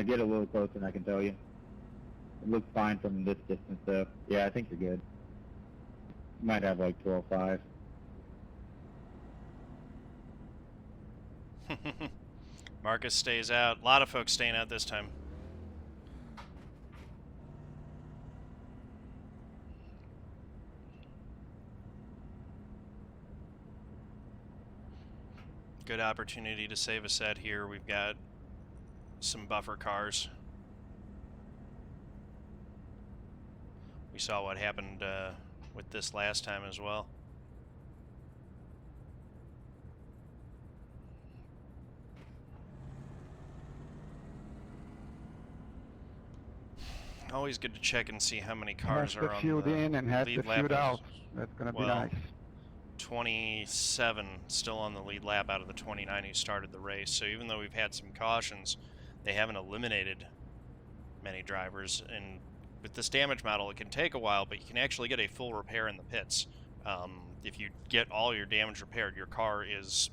Get a little closer and I can tell you. It looks fine from this distance though. Yeah, I think you're good. You might have like 12.5. Marcus stays out. A lot of folks staying out this time. Good opportunity to save a set here. We've got some buffer cars. We saw what happened with this last time as well. Always good to check and see how many cars Has are the on field the in and has lead the lap. field out. That's going to be Well, nice. 27 still on the lead lap out of the 29 who started the race. So even though we've had some cautions, they haven't eliminated many drivers. And with this damage model, it can take a while, but you can actually get a full repair in the pits. If you get all your damage repaired, your car is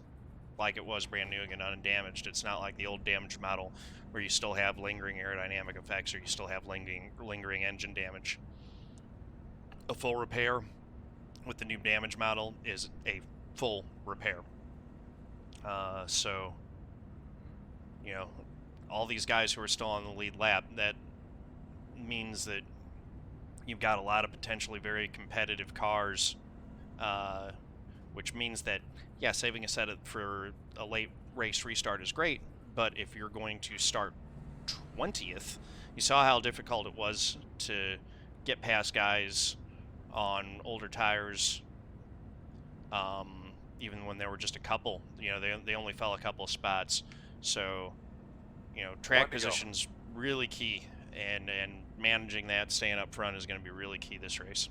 like it was brand new and undamaged. It's not like the old damage model where you still have lingering aerodynamic effects or you still have lingering engine damage. A full repair with the new damage model is a full repair. So, you know, all these guys who are still on the lead lap, that means that you've got a lot of potentially very competitive cars, which means that, yeah, saving a set for a late race restart is great, but if you're going to start 20th, you saw how difficult it was to get past guys on older tires, even when there were just a couple. You know, they only fell a couple of spots. So, you know, track position's really key, and managing that, staying up front is going to be really key this race.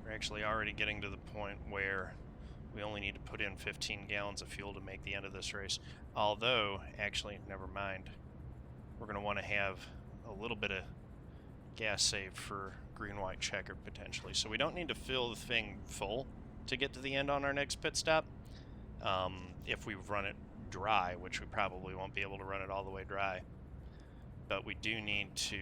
We're actually already getting to the point where we only need to put in 15 gallons of fuel to make the end of this race. Although, actually, never mind. We're going to want to have a little bit of gas save for green-white checker potentially. So we don't need to fill the thing full to get to the end on our next pit stop. If we run it dry, which we probably won't be able to run it all the way dry. But we do need to,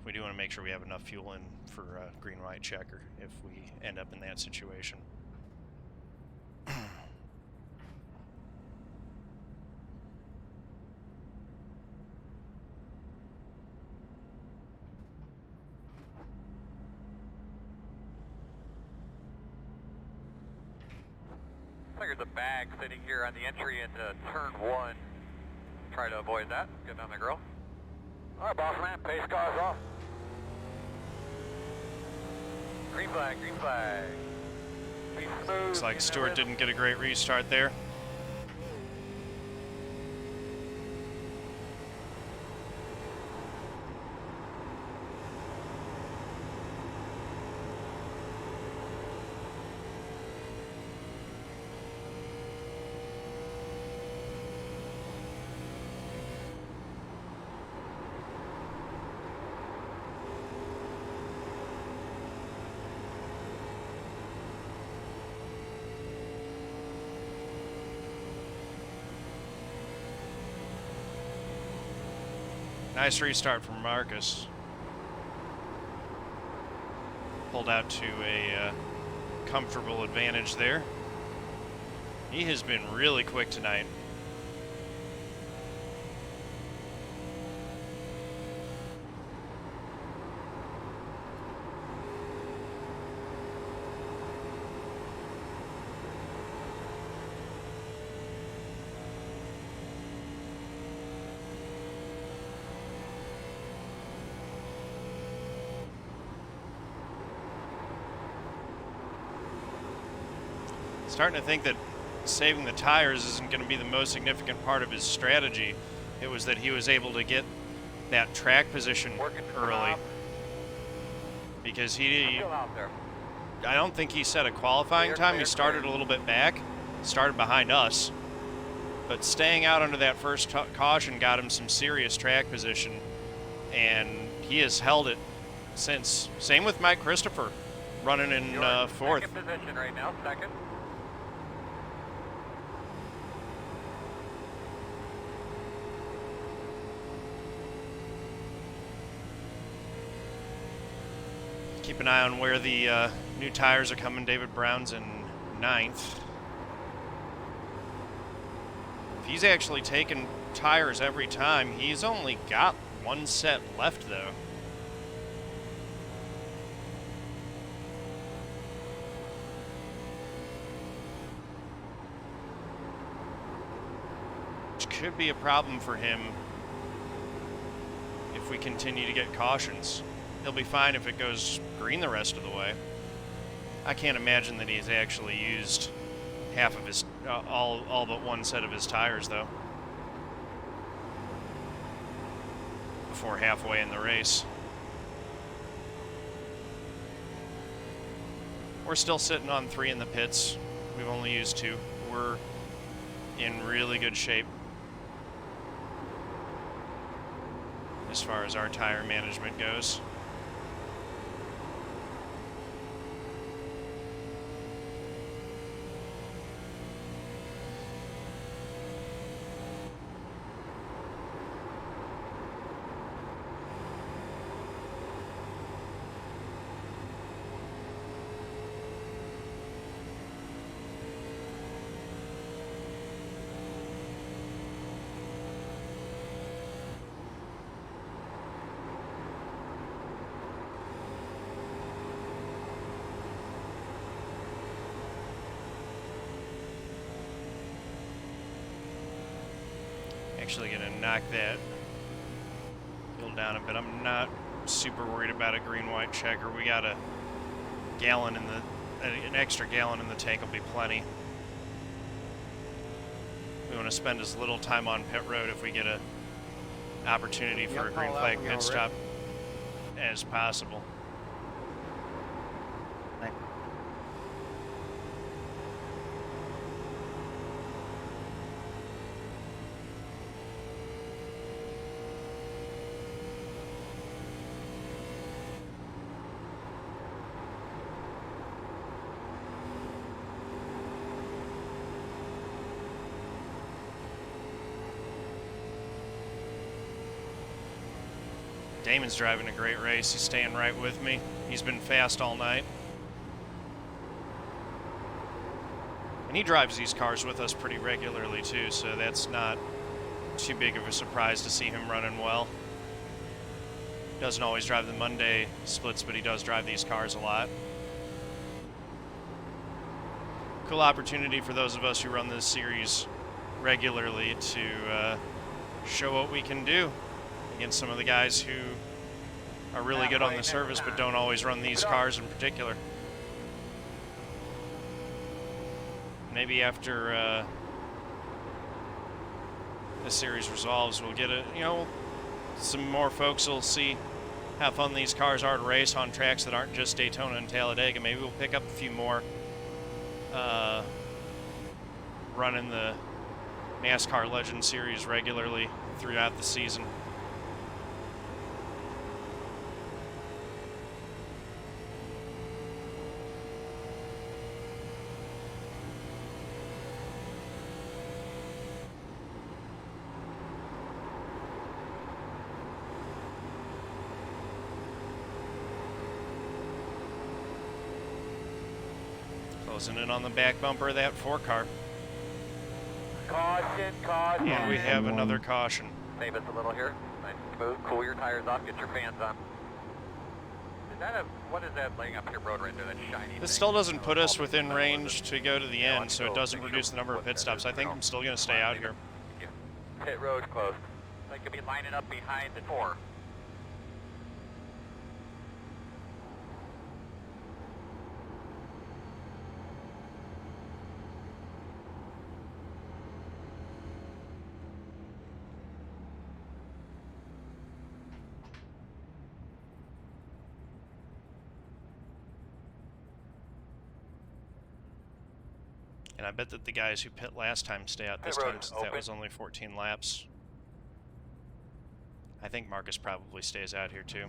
we do want to make sure we have enough fuel in for green-white checker if we end up in that situation. There's a bag sitting here on the entry into turn 1. Try to avoid that. Get on the grill. All right, boss man, pace cars off. Green flag, green flag. Be smooth. Looks like Stuart didn't get a great restart there. Nice restart from Marcus. Pulled out to a comfortable advantage there. He has been really quick tonight. Starting to think that saving the tires isn't going to be the most significant part of his strategy. It was that he was able to get that track position early. Because I don't think he set a qualifying time. He started a little bit back, started behind us. But staying out under that first caution got him some serious track position. And he has held it since. Same with Mike Christopher, running in fourth. Second position right now, second. Keep an eye on where the new tires are coming. David Brown's in 9th. If he's actually taken tires every time, he's only got one set left, though. Which could be a problem for him if we continue to get cautions. He'll be fine if it goes green the rest of the way. I can't imagine that he's actually used half of his, all but one set of his tires, though, before halfway in the race. We're still sitting on 3 in the pits. We've only used 2. We're in really good shape as far as our tire management goes. Actually gonna knock that fuel down a bit. I'm not super worried about a green-white checker. We got a gallon in the, an extra gallon in the tank will be plenty. We want to spend as little time on pit road if we get a opportunity for a green flag pit stop as possible. Damon's driving a great race. He's staying right with me. He's been fast all night. And he drives these cars with us pretty regularly too, so that's not too big of a surprise to see him running well. Doesn't always drive the Monday splits, but he does drive these cars a lot. Cool opportunity for those of us who run this series regularly to show what we can do against some of the guys who are really good on the service but don't always run these cars in particular. Maybe after this series resolves, we'll get some more folks will see how fun these cars are to race on tracks that aren't just Daytona and Talladega. Maybe we'll pick up a few more running the NASCAR Legend Series regularly throughout the season. Closing in on the back bumper of that 4-car. Caution, caution. And we have another caution. Save us a little here. Nice and smooth. Cool your tires off. Get your fans on. Is that what is that laying up your road right there? That shiny This thing? still doesn't put us within range to go to the end, so it doesn't reduce the number of pit stops. I think I'm still going to stay out here. Pit road closed. They could be lining up behind the 4. And I bet that the guys who pit last time stay out this time, since that was only 14 laps. I think Marcus probably stays out here too.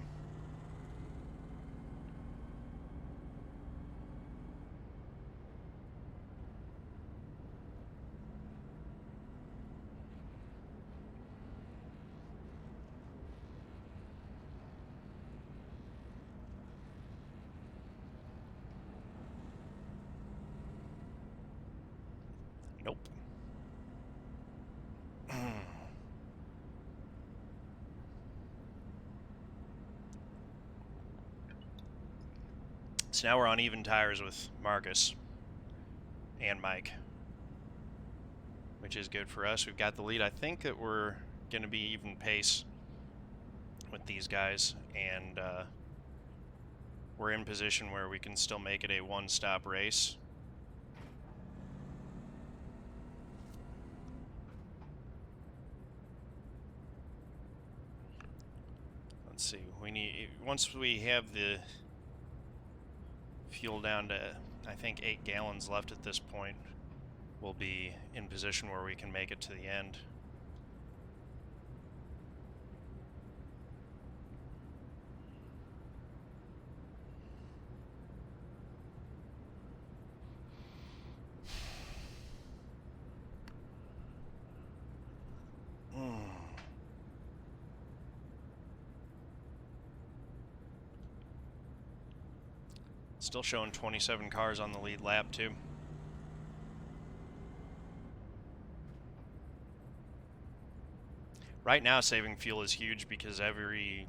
Nope. So now we're on even tires with Marcus and Mike, which is good for us. We've got the lead. I think that we're going to be even pace with these guys, and we're in position where we can still make it a one-stop race. Let's see, we need, once we have the fuel down to, I think, 8 gallons left at this point, we'll be in position where we can make it to the end. Still showing 27 cars on the lead lap too. Right now saving fuel is huge because every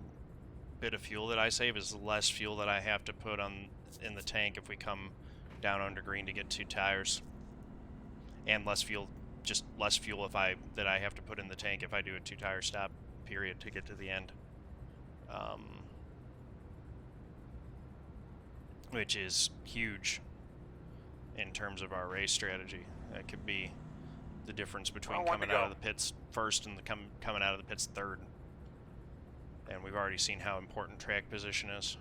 bit of fuel that I save is less fuel that I have to put on in the tank if we come down under green to get 2 tires. And less fuel, just less fuel that I have to put in the tank if I do a 2-tire stop period to get to the end. Which is huge in terms of our race strategy. That could be the difference between coming out of the pits first and coming out of the pits third. And we've already seen how important track position is.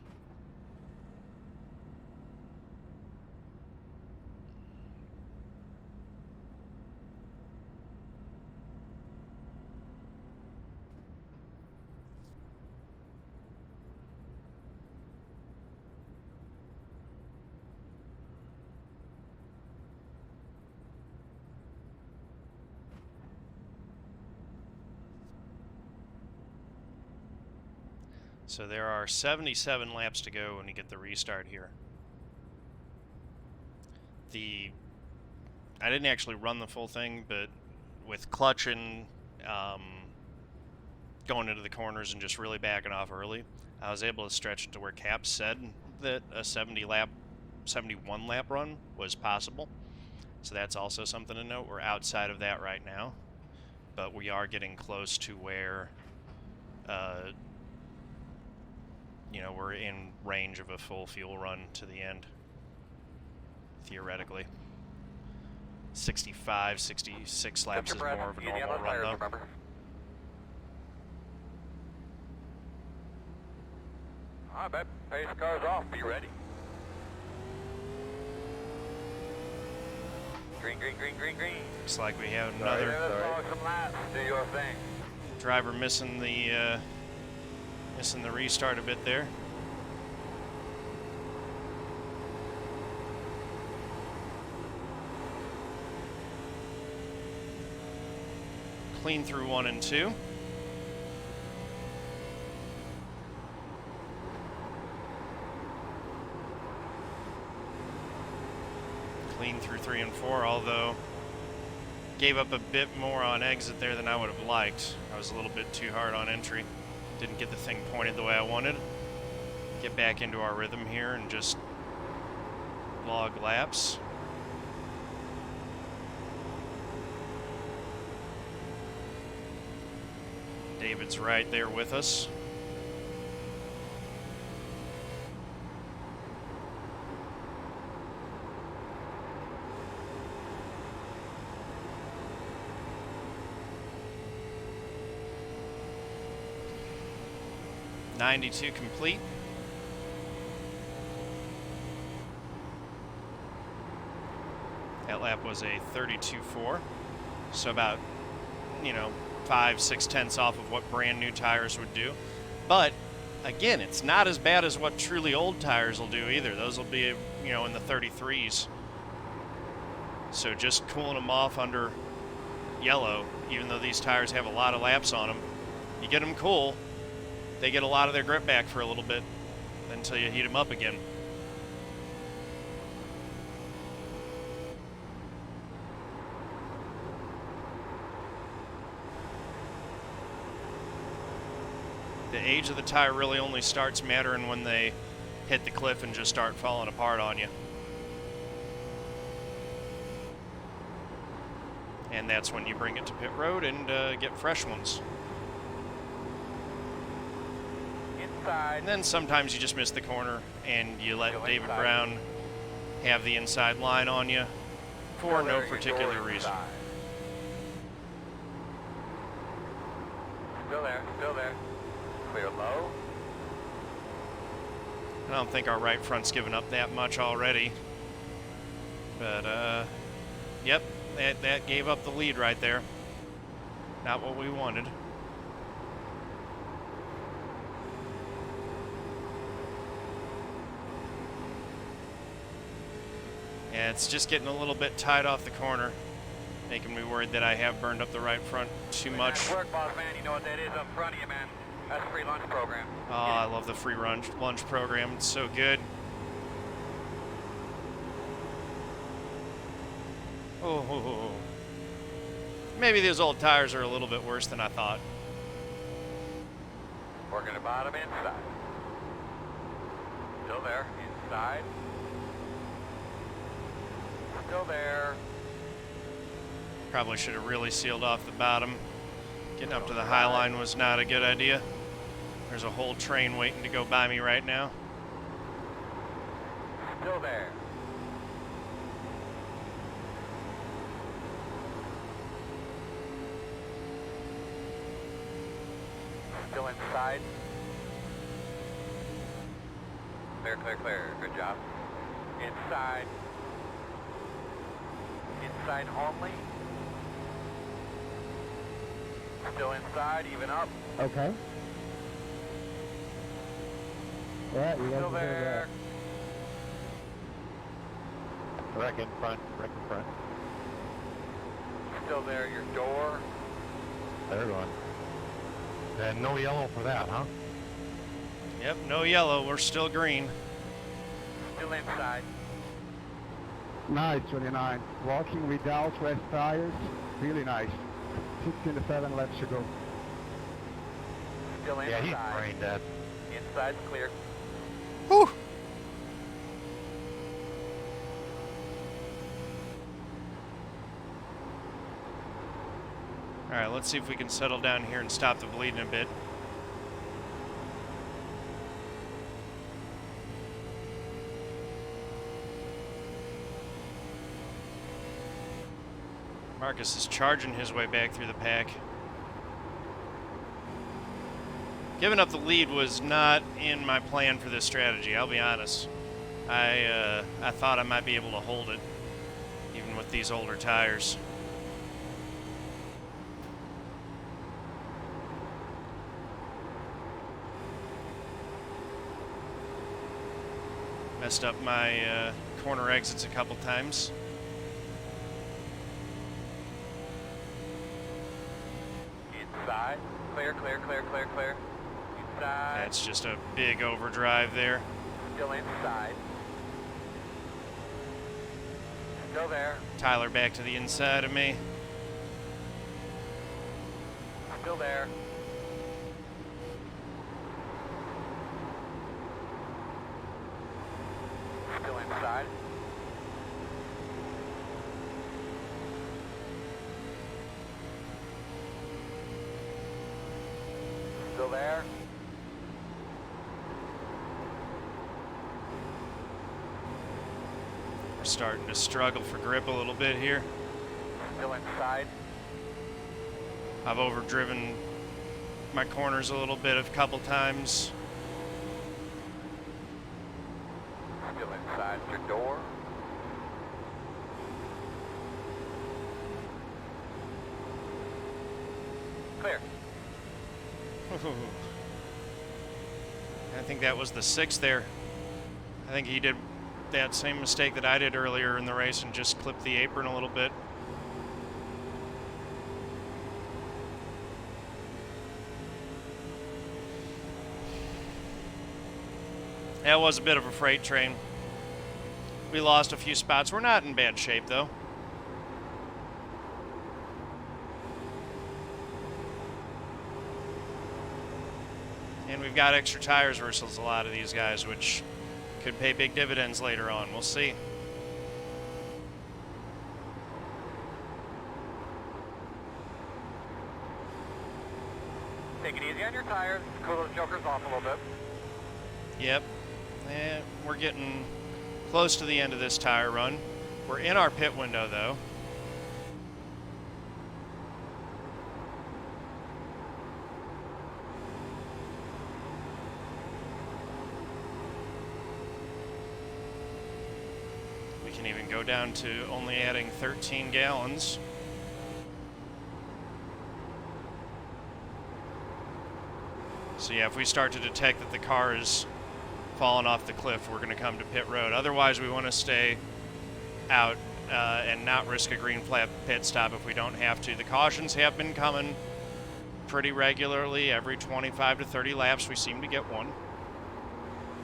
So there are 77 laps to go when you get the restart here. I didn't actually run the full thing, but with clutching, going into the corners and just really backing off early, I was able to stretch it to where Cap said that a 71 lap run was possible. So that's also something to note. We're outside of that right now, but we are getting close to where, you know, we're in range of a full fuel run to the end, theoretically. 65, 66 laps is more of a normal run, though. Remember. All right, pace car's off. Be ready. Green, green, green, green, green. Looks like we have another Some laps. Do your thing. driver missing the restart a bit there. Clean through 1 and 2. Clean through 3 and 4, although gave up a bit more on exit there than I would have liked. I was a little bit too hard on entry. Didn't get the thing pointed the way I wanted. Get back into our rhythm here and just log laps. David's right there with us. .92 complete. That lap was a 32.4, so about, 5-6 tenths off of what brand new tires would do. But again, it's not as bad as what truly old tires will do either. Those will be, in the 33s. So just cooling them off under yellow, even though these tires have a lot of laps on them, you get them cool, they get a lot of their grip back for a little bit until you heat them up again. The age of the tire really only starts mattering when they hit the cliff and just start falling apart on you. And that's when you bring it to pit road and get fresh ones. Inside. And then sometimes you just miss the corner and you let David Brown have the inside line on you for no particular reason. Still there, still there. Clear low. I don't think our right front's given up that much already. But, yep, that gave up the lead right there. Not what we wanted. Yeah, it's just getting a little bit tight off the corner, making me worried that I have burned up the right front too much. Nice work, boss man. You know what that is up front of you, man. That's a free lunch program. Oh, I love the free lunch program. It's so good. Oh, maybe these old tires are a little bit worse than I thought. Working the bottom inside. Still there, inside. Still there. Probably should have really sealed off the bottom. Getting up to the high line was not a good idea. There's a whole train waiting to go by me right now. Still there. Still inside. Clear, clear, clear. Good job. Inside. Inside only. Still inside, even up. Okay. Yeah, you guys Still are doing there. Wreck in front, wreck in front. Still there, your door. Third one. And no yellow for that, huh? Yep, no yellow. We're still green. Still inside. Nice, 29. Walking without rest tires, really nice. 67 laps to go. Still inside. Yeah, he's brain dead. Inside's clear. Whew. All right, let's see if we can settle down here and stop the bleeding a bit. Marcus is charging his way back through the pack. Giving up the lead was not in my plan for this strategy, I'll be honest. I thought I might be able to hold it, even with these older tires. Messed up my corner exits a couple times. Inside. Clear, clear, clear, clear, clear. Inside. That's just a big overdrive there. Still inside. Still there. Tyler back to the inside of me. Still there. Still inside. Still there. We're starting to struggle for grip a little bit here. Still inside. I've overdriven my corners a little bit a couple times. Still inside your door. Clear. I think that was the 6th there. I think he did that same mistake that I did earlier in the race and just clipped the apron a little bit. That was a bit of a freight train. We lost a few spots. We're not in bad shape though. And we've got extra tires versus a lot of these guys, which could pay big dividends later on. We'll see. Take it easy on your tires. Cool those jokers off a little bit. Yep. We're getting close to the end of this tire run. We're in our pit window though. We can even go down to only adding 13 gallons. So yeah, if we start to detect that the car is falling off the cliff, we're going to come to pit road. Otherwise, we want to stay out and not risk a green flag pit stop if we don't have to. The cautions have been coming pretty regularly. Every 25 to 30 laps, we seem to get one.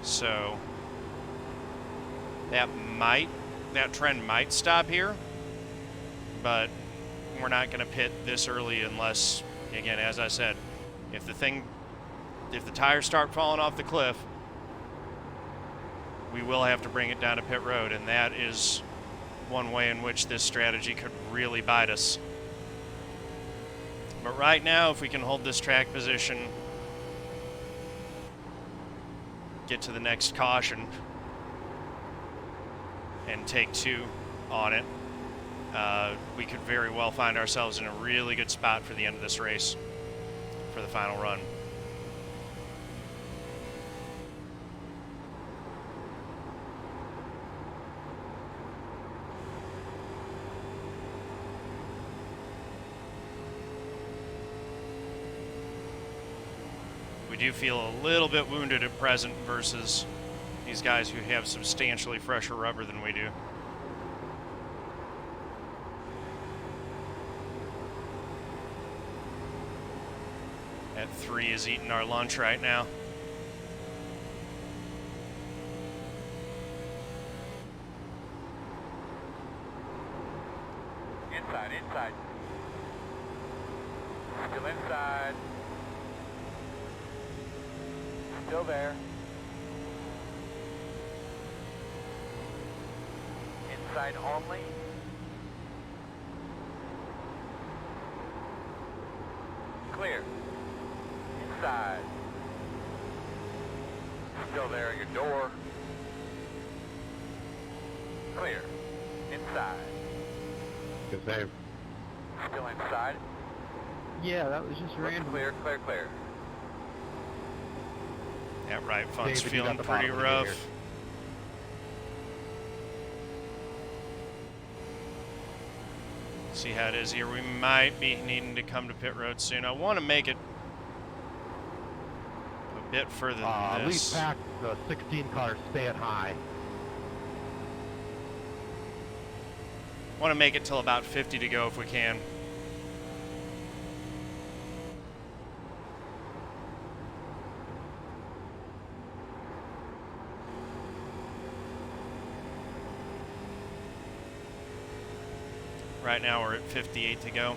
So that trend might stop here, but we're not going to pit this early unless, again, as I said, if the tires start falling off the cliff, we will have to bring it down to pit road, and that is one way in which this strategy could really bite us. But right now, if we can hold this track position, get to the next caution, and take 2 on it, we could very well find ourselves in a really good spot for the end of this race, for the final run. We do feel a little bit wounded at present versus these guys who have substantially fresher rubber than we do. At 3 is eating our lunch right now. inside. Still there. Inside only. Clear. Inside. Still there at your door. Clear. Inside. Good save. Still inside. Yeah, that was just Looks random. clear, clear, clear. That right front's David, you feeling got the pretty bottom of the rough. gear. See how it is here. We might be needing to come to pit road soon. I want to make it a bit further than Lead this. pack, the 16 cars stay at high. Want to make it till about 50 to go if we can. Right now we're at 58 to go.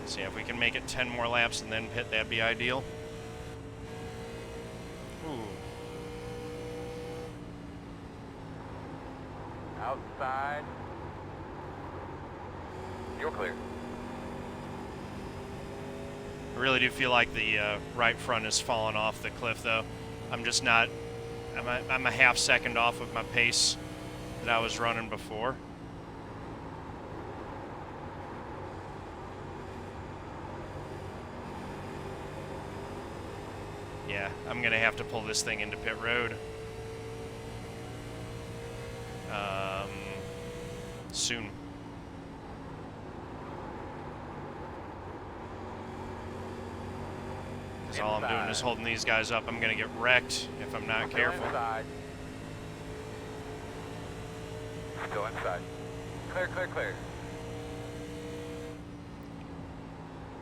See if we can make it 10 more laps and then pit, that'd be ideal. Ooh. Outside. You're clear. I really do feel like the right front is falling off the cliff, though. I'm just not. I'm a half second off of my pace that I was running before. Yeah, I'm gonna have to pull this thing into pit road soon. Because all I'm doing is holding these guys up. I'm gonna get wrecked if I'm not careful. Inside. Still inside. Clear, clear, clear.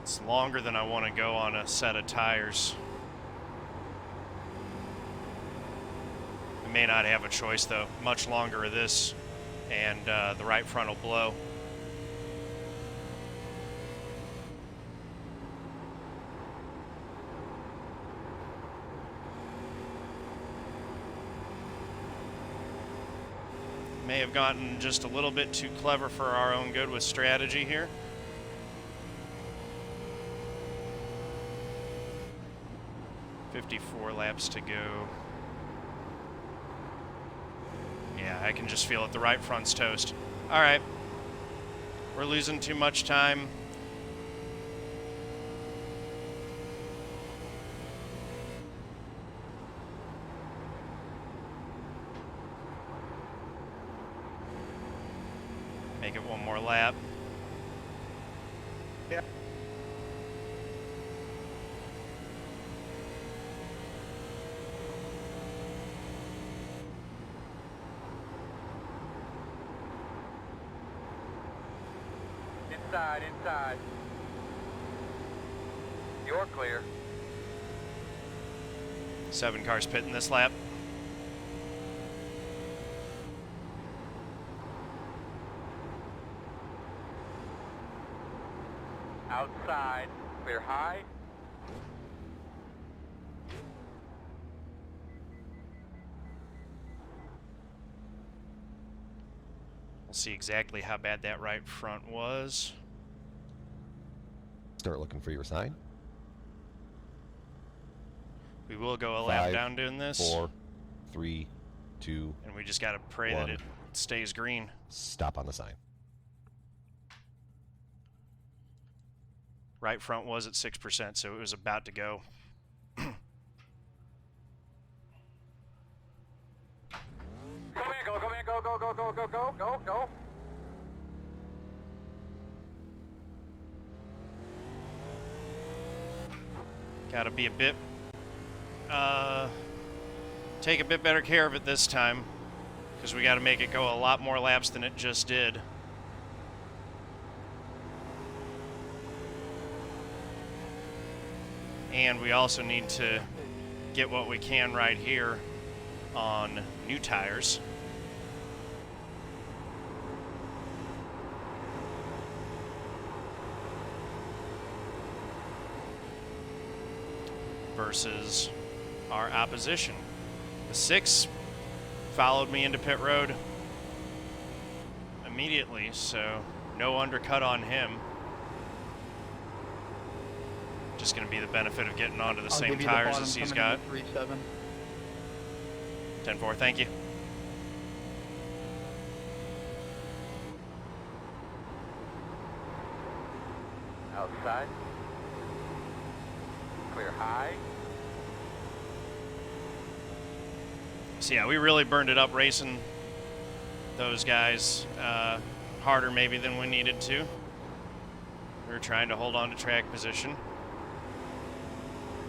It's longer than I want to go on a set of tires. I may not have a choice though. Much longer of this, and the right front will blow. May have gotten just a little bit too clever for our own good with strategy here. .54 laps to go. Yeah, I can just feel it. The right front's toast. All right. We're losing too much time. Make it one more lap. Yeah. Inside, inside. You're clear. 7 cars pitting this lap. Outside, clear high. We'll see exactly how bad that right front was. Start looking for your sign. We will go a lap 5, down doing this. 4, 3, 2. And we just got to pray 1. that it stays green. Stop on the sign. Right front was at 6%, so it was about to go. Go, man, go, go, man, go, go, go, go, go, go, go, go. Got to be a bit, take a bit better care of it this time, because we got to make it go a lot more laps than it just did. And we also need to get what we can right here on new tires. Versus our opposition. The 6 followed me into pit road immediately, so no undercut on him. Just going to be the benefit of getting onto the same tires as he's got. 10-4, thank you. Outside. Clear high. So yeah, we really burned it up racing those guys harder maybe than we needed to. We were trying to hold on to track position.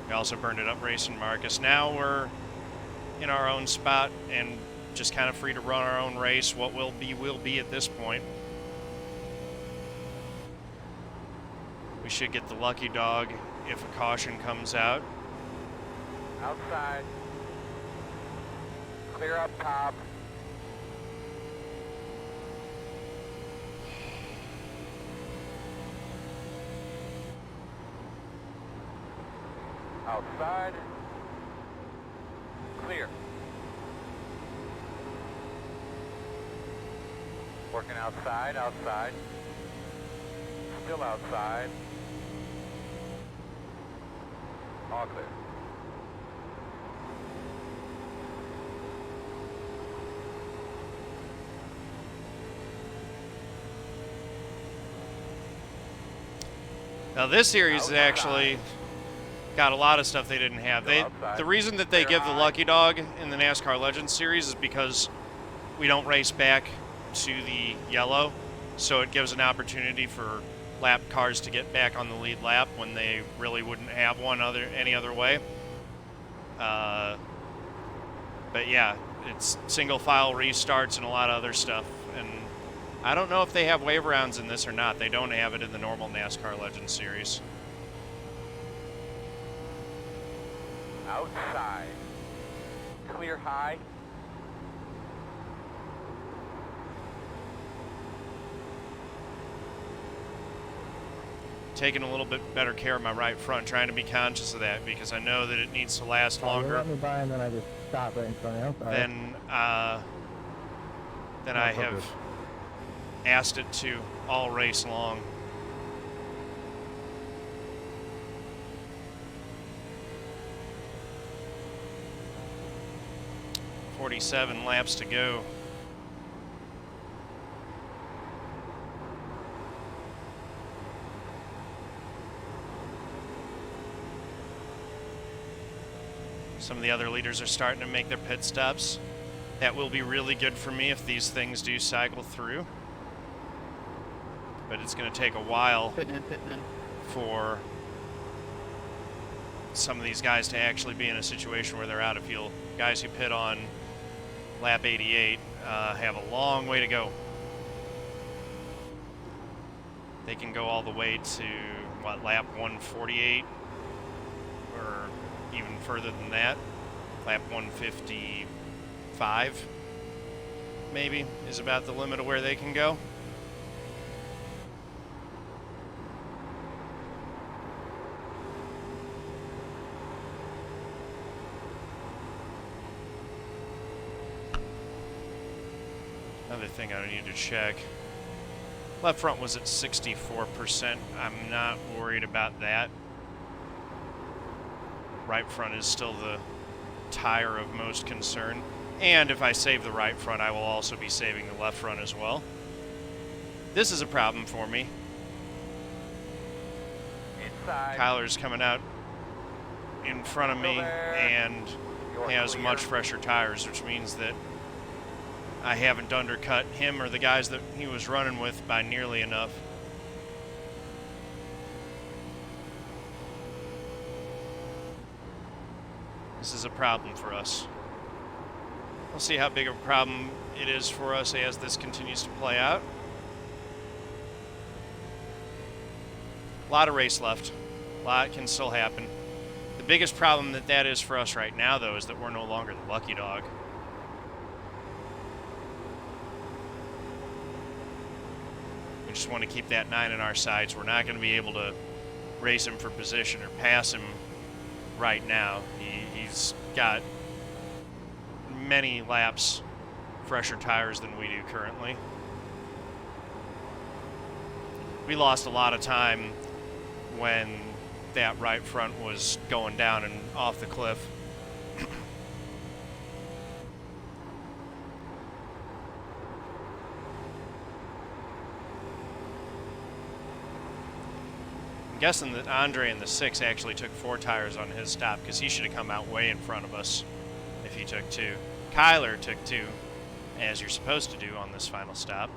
We also burned it up racing Marcus. Now we're in our own spot and just kind of free to run our own race. What will be at this point. We should get the lucky dog if a caution comes out. Outside. Clear up top. Outside. Clear. Working outside, outside. Still outside. All clear. Now this series actually got a lot of stuff they didn't have. The reason that they give the lucky dog in the NASCAR Legends series is because we don't race back to the yellow, so it gives an opportunity for lap cars to get back on the lead lap when they really wouldn't have one any other way. But yeah, it's single file restarts and a lot of other stuff. And I don't know if they have wave rounds in this or not. They don't have it in the normal NASCAR Legends series. Outside. Clear high. Taking a little bit better care of my right front, trying to be conscious of that because I know that it needs to last longer. You let me by and then I just stopped right in front of you. Than I have asked it to all race long. "47 laps to go. Some of the other leaders are starting to make their pit stops. That will be really good for me if these things do cycle through. But it's going to take a while for some of these guys to actually be in a situation where they're out of fuel. Guys who pit on lap 88 have a long way to go. They can go all the way to, what, lap 148? Or even further than that. Lap 155, maybe, is about the limit of where they can go. Another thing I need to check. Left front was at 64%. I'm not worried about that. Right front is still the tire of most concern. And if I save the right front, I will also be saving the left front as well. This is a problem for me. Inside. Kyler's coming out in front of me and has much fresher tires, which means that I haven't undercut him or the guys that he was running with by nearly enough. This is a problem for us. We'll see how big of a problem it is for us as this continues to play out. A lot of race left. A lot can still happen. The biggest problem that is for us right now, though, is that we're no longer the lucky dog. We just want to keep that 9 in our sights. We're not going to be able to race him for position or pass him right now. He's got many laps fresher tires than we do currently. We lost a lot of time when that right front was going down and off the cliff. I'm guessing that Andre in the 6 actually took 4 tires on his stop, because he should have come out way in front of us if he took 2. Kyler took 2, as you're supposed to do on this final stop.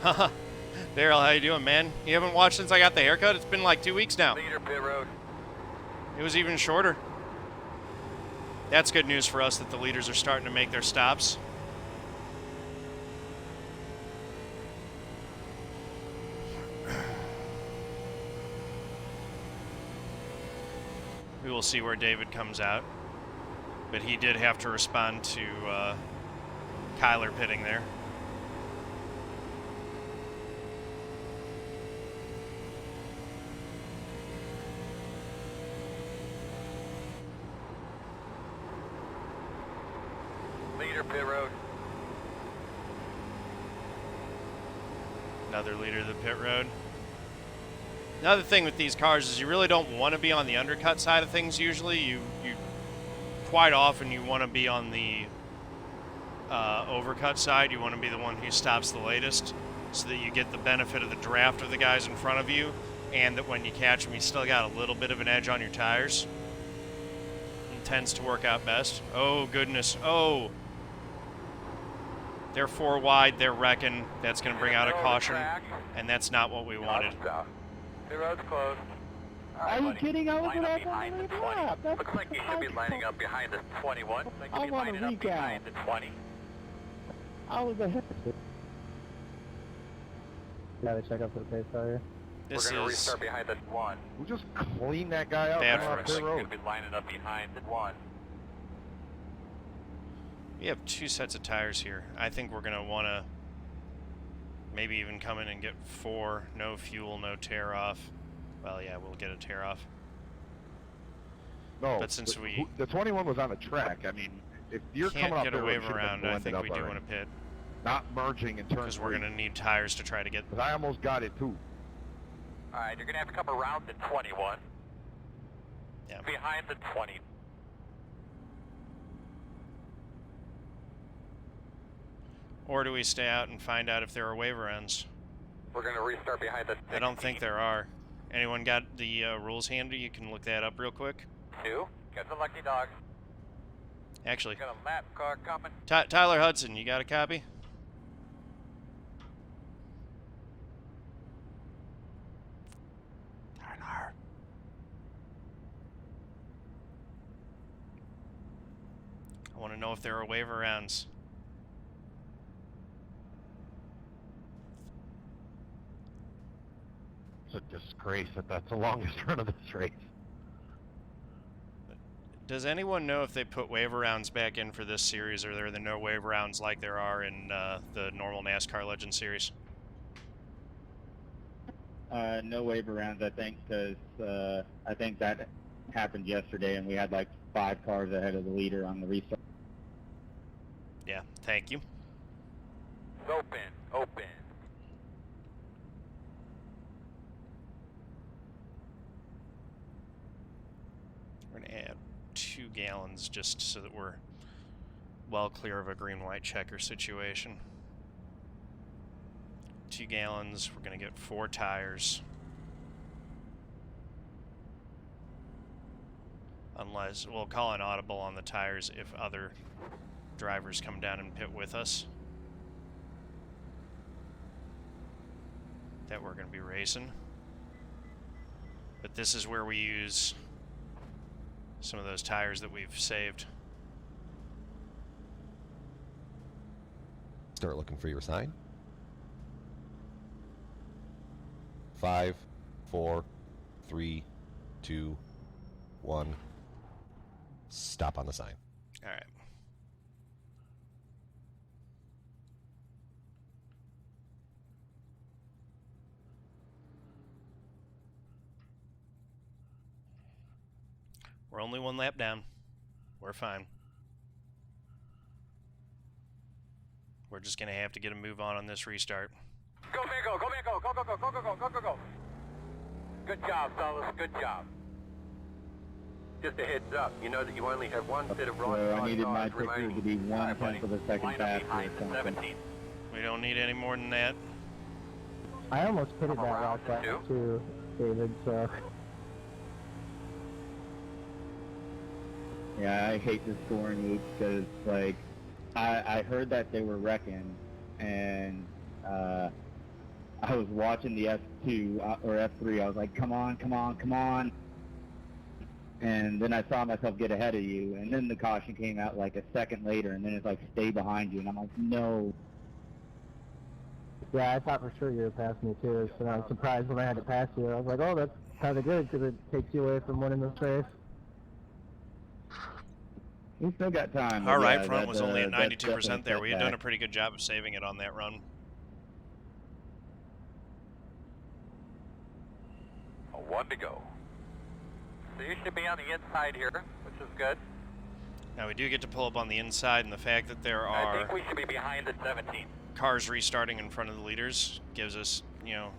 Haha. Daryl, how you doing, man? You haven't watched since I got the haircut? It's been like 2 weeks now. Leader pit road. It was even shorter. That's good news for us that the leaders are starting to make their stops. We will see where David comes out. But he did have to respond to Kyler pitting there. Leader pit road. Another leader of the pit road. Another thing with these cars is you really don't want to be on the undercut side of things usually. You quite often you want to be on the overcut side. You want to be the one who stops the latest so that you get the benefit of the draft of the guys in front of you, and that when you catch them you still got a little bit of an edge on your tires. It tends to work out best. Oh goodness. Oh. They're 4 wide, they're wrecking. That's going to bring out a caution, and that's not what we wanted. Pit road's closed. Are you kidding? I was Line up at behind the 20. Looks like you should be lining up behind the 21. Looks like you I should be want a lining up recap. behind the 20. I was ahead. Gotta check up for the pace failure. This We're going to is restart behind the 1. We'll just clean that guy out Bad on for our us. pit You're road. going to be lining up behind the 1. we have 2 sets of tires here. I think we're going to want to maybe even come in and get 4. No fuel, no tear off. Well, yeah, we'll get a tear off. No, But since the 21 was on the track. I mean, if you're can't coming up get a there, wave around, I think we do already. want to pit, Not merging in turn because we're going to need tires to try to get. Because I almost got it too. Alright, you're going to have to come around the 21. Yeah. Behind the 20. Or do we stay out and find out if there are wave arounds? We're going to restart behind the 16. I don't think there are. Anyone got the rules handy? You can look that up real quick. 2. Get the lucky dog. Actually, Got a lap car coming. Tyler Hudson, you got a copy? Tyler. I want to know if there are wave arounds. It's a disgrace that that's the longest run of this race. Does anyone know if they put wave rounds back in for this series, or are there no wave rounds like there are in the normal NASCAR Legend Series? No waiver rounds, I think, because I think that happened yesterday, and we had like 5 cars ahead of the leader on the restart. Yeah, thank you. Open. Open. We're going to add 2 gallons just so that we're well clear of a green-white checker situation. 2 gallons, we're going to get 4 tires. Unless, we'll call an audible on the tires if other drivers come down and pit with us that we're going to be racing. But this is where we use some of those tires that we've saved. Start looking for your sign. 5, 4, 3, 2, 1. Stop on the sign. All right. We're only one lap down. We're fine. We're just going to have to get a move on this restart. Go, Vigo, go, Vigo, go, go, go, go, go, go, go, go, go. Good job, fellas, good job. Just a heads up, you know that you only have one set of right So I side needed my tires picture remaining. to be 1/10 of a second Line up faster or behind the something. 17. We don't need any more than that. I almost pitted that around last lap two. too, David, so. Yeah, I hate the scoring loops because, like, I heard that they were wrecking, and I was watching the F2 or F3. I was like, come on, come on, come on. And then I saw myself get ahead of you, and then the caution came out like a second later, and then it's like, stay behind you, and I'm like, no. Yeah, I thought for sure you would pass me too, so I was surprised when I had to pass you. I was like, oh, that's kind of good because it takes you away from winning this race. We still got time. Our but right yeah, front that, was only at that's 92% definitely there. We had done a setback. pretty good job of saving it on that run. One to go. So you should be on the inside here, which is good. Now we do get to pull up on the inside, and the fact that there I are think we should be behind the 17. cars restarting in front of the leaders gives us, you know,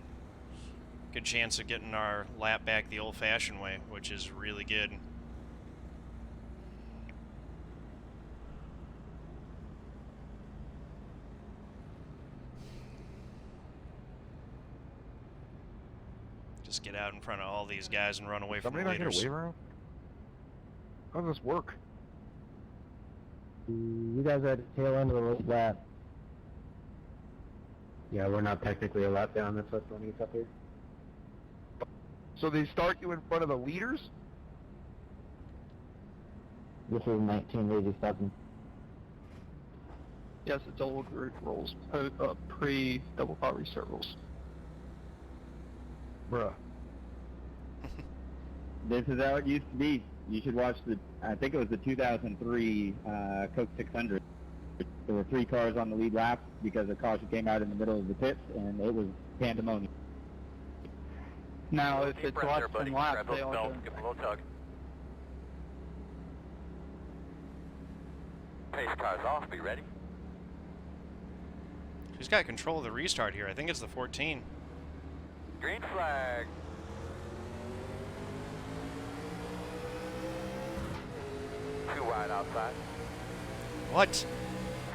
good chance of getting our lap back the old-fashioned way, which is really good. Just get out in front of all these guys and run away from the Somebody not get a leaders. waiver out? How does this work? You guys are at the tail end of the lap. Yeah, we're not technically a lap down. That's what's when he gets up here. So they start you in front of the leaders? This is 1987. Yes, it's old rules. Pre-double car restart rules. Bruh. This is how it used to be. You should watch the, I think it was the 2003 Coke 600. There were 3 cars on the lead lap because a caution came out in the middle of the pits, and it was pandemonium. Now, if Deep it's breath less there, buddy. than laps, Grab those they all belts, go. give them a little tug. Pace car's off, be ready. Who's got control of the restart here? I think it's the 14. Green flag. Two wide outside. What?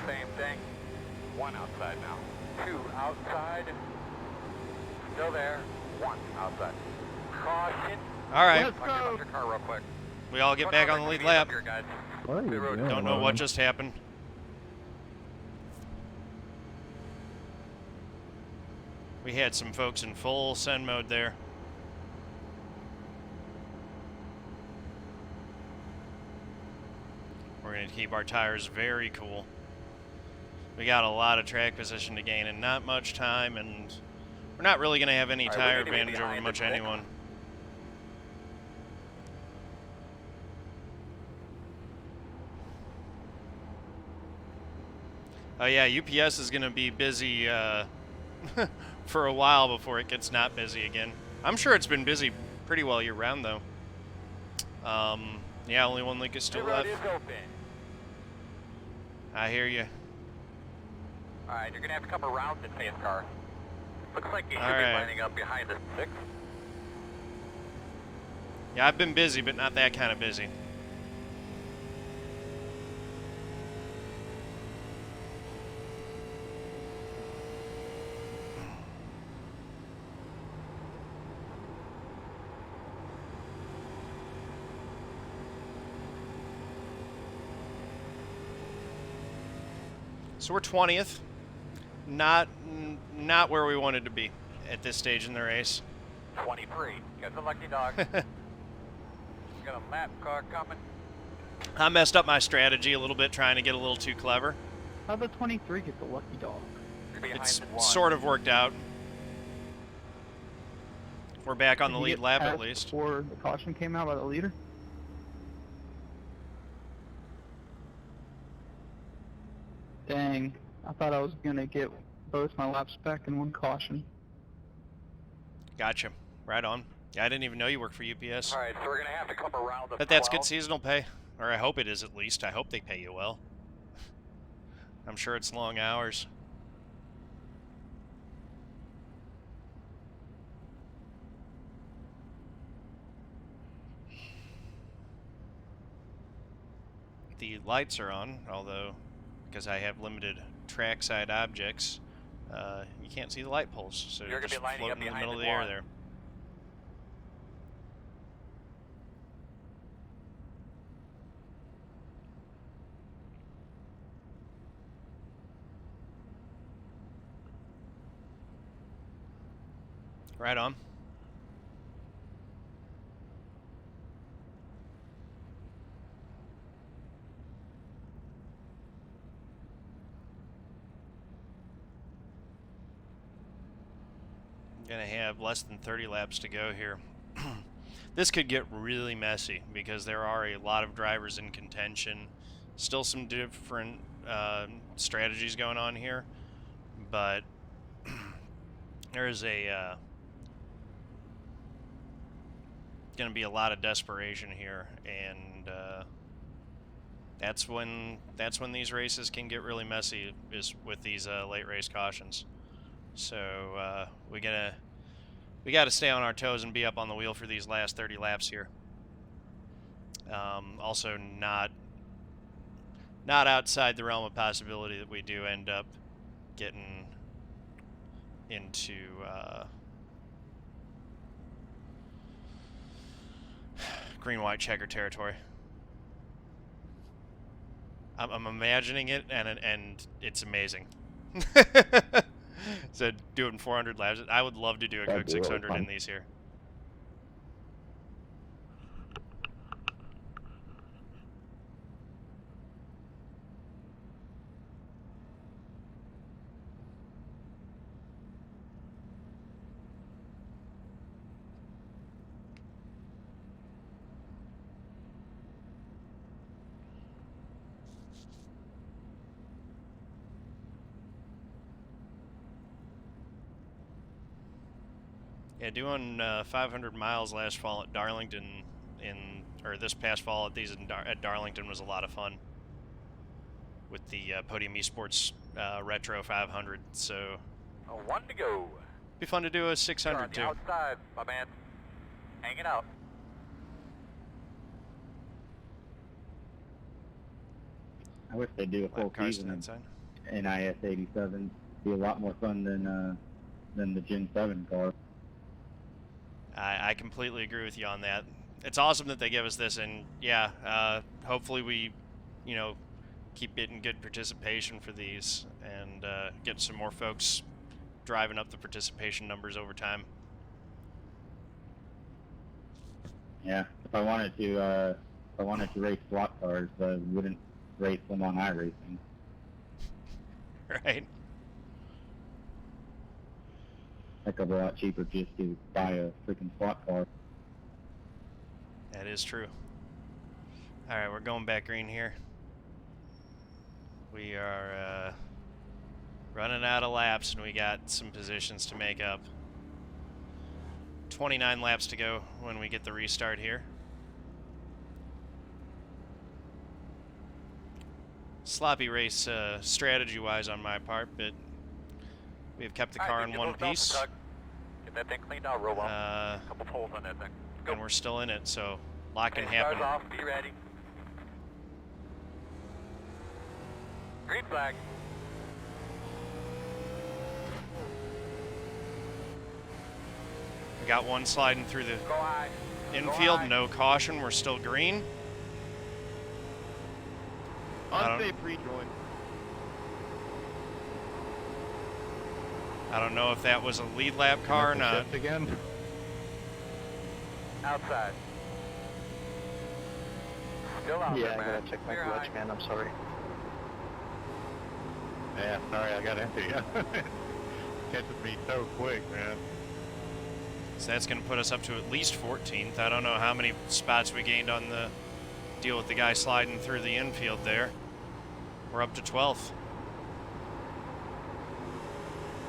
Same thing. One outside now. Two outside. Still there. One outside. Caution. All right. Let's Watch go. your car real quick. We all get back on the lead lap. Here, guys. What are you Pit road. doing, Don't know what man? just happened. We had some folks in full send mode there. We're going to keep our tires very cool. We got a lot of track position to gain and not much time, and we're not really going to have any All right, tire we're gonna be advantage over behind much the six. anyone. Oh yeah, UPS is going to be busy for a while before it gets not busy again. I'm sure it's been busy pretty well year-round, though. Yeah, only one link is still Pit road left. is open. I hear you. All right, you're gonna have to come around the pace car. Looks like you should All be right. lining up behind the 6. Yeah, I've been busy, but not that kind of busy. So we're 20th. Not where we wanted to be at this stage in the race. 23. Got the lucky dog. Got a lap car coming. I messed up my strategy a little bit trying to get a little too clever. How'd the 23 get the lucky dog? You're behind It's in one. sort of worked out. We're back on Did the he lead get lap at passed least. Before the caution came out by the leader? Dang, I thought I was gonna get both my laps back in one caution. Gotcha. Right on. Yeah, I didn't even know you worked for UPS. All right, so we're going to have to come around the But that's 12. good seasonal pay. Or I hope it is at least. I hope they pay you well. I'm sure it's long hours. The lights are on, although because I have limited trackside objects, you can't see the light poles, so You're you're gonna just be lining up floating in the behind middle of the the air one. there. Right on. Gonna have less than 30 laps to go here. This could get really messy because there are a lot of drivers in contention. Still some different strategies going on here, but there is a going to be a lot of desperation here, and that's when these races can get really messy, is with these late race cautions. So we got to stay on our toes and be up on the wheel for these last 30 laps here. Also, not outside the realm of possibility that we do end up getting into green, white, checker territory. I'm imagining it, and it's amazing. So doing 400 laps. I would love to do a That'd quick be really 600 fun. in these here. Yeah, doing 500 miles last fall at Darlington or this past fall at these at Darlington was a lot of fun with the Podium Esports Retro 500. So One to go. be fun to do a You're 600 on the too. outside, my man. Hanging out. I wish they'd do a full Lap cars to season that of side. NIS 87. Be a lot more fun than the Gen 7 car. I completely agree with you on that. It's awesome that they give us this, and yeah, hopefully we, keep getting good participation for these, and get some more folks driving up the participation numbers over time. Yeah, if I wanted to race slot cars, I wouldn't race them on iRacing. Right? Heck of a lot cheaper just to buy a freaking slot car. That is true. Alright, we're going back green here. We are running out of laps, and we got some positions to make up. 29 laps to go when we get the restart here. Sloppy race strategy-wise on my part, but we've kept the car in one piece. Get that thing cleaned out real well. Uh, Couple holes on that thing. Go. and we're still in it, so a lot can Okay, happen. stars off. Be ready. Green flag. We got one sliding through the Go high. infield, high. no caution, we're still green. Unsafe rejoin. I don't know if that was a lead lap car or not. Shift again. Outside. Still out Yeah, there, I man. gotta check my Clear clutch, high. man. I'm sorry. Yeah, sorry, I got into you. Catches me so quick, man. So that's going to put us up to at least 14th. I don't know how many spots we gained on the deal with the guy sliding through the infield there. We're up to 12th.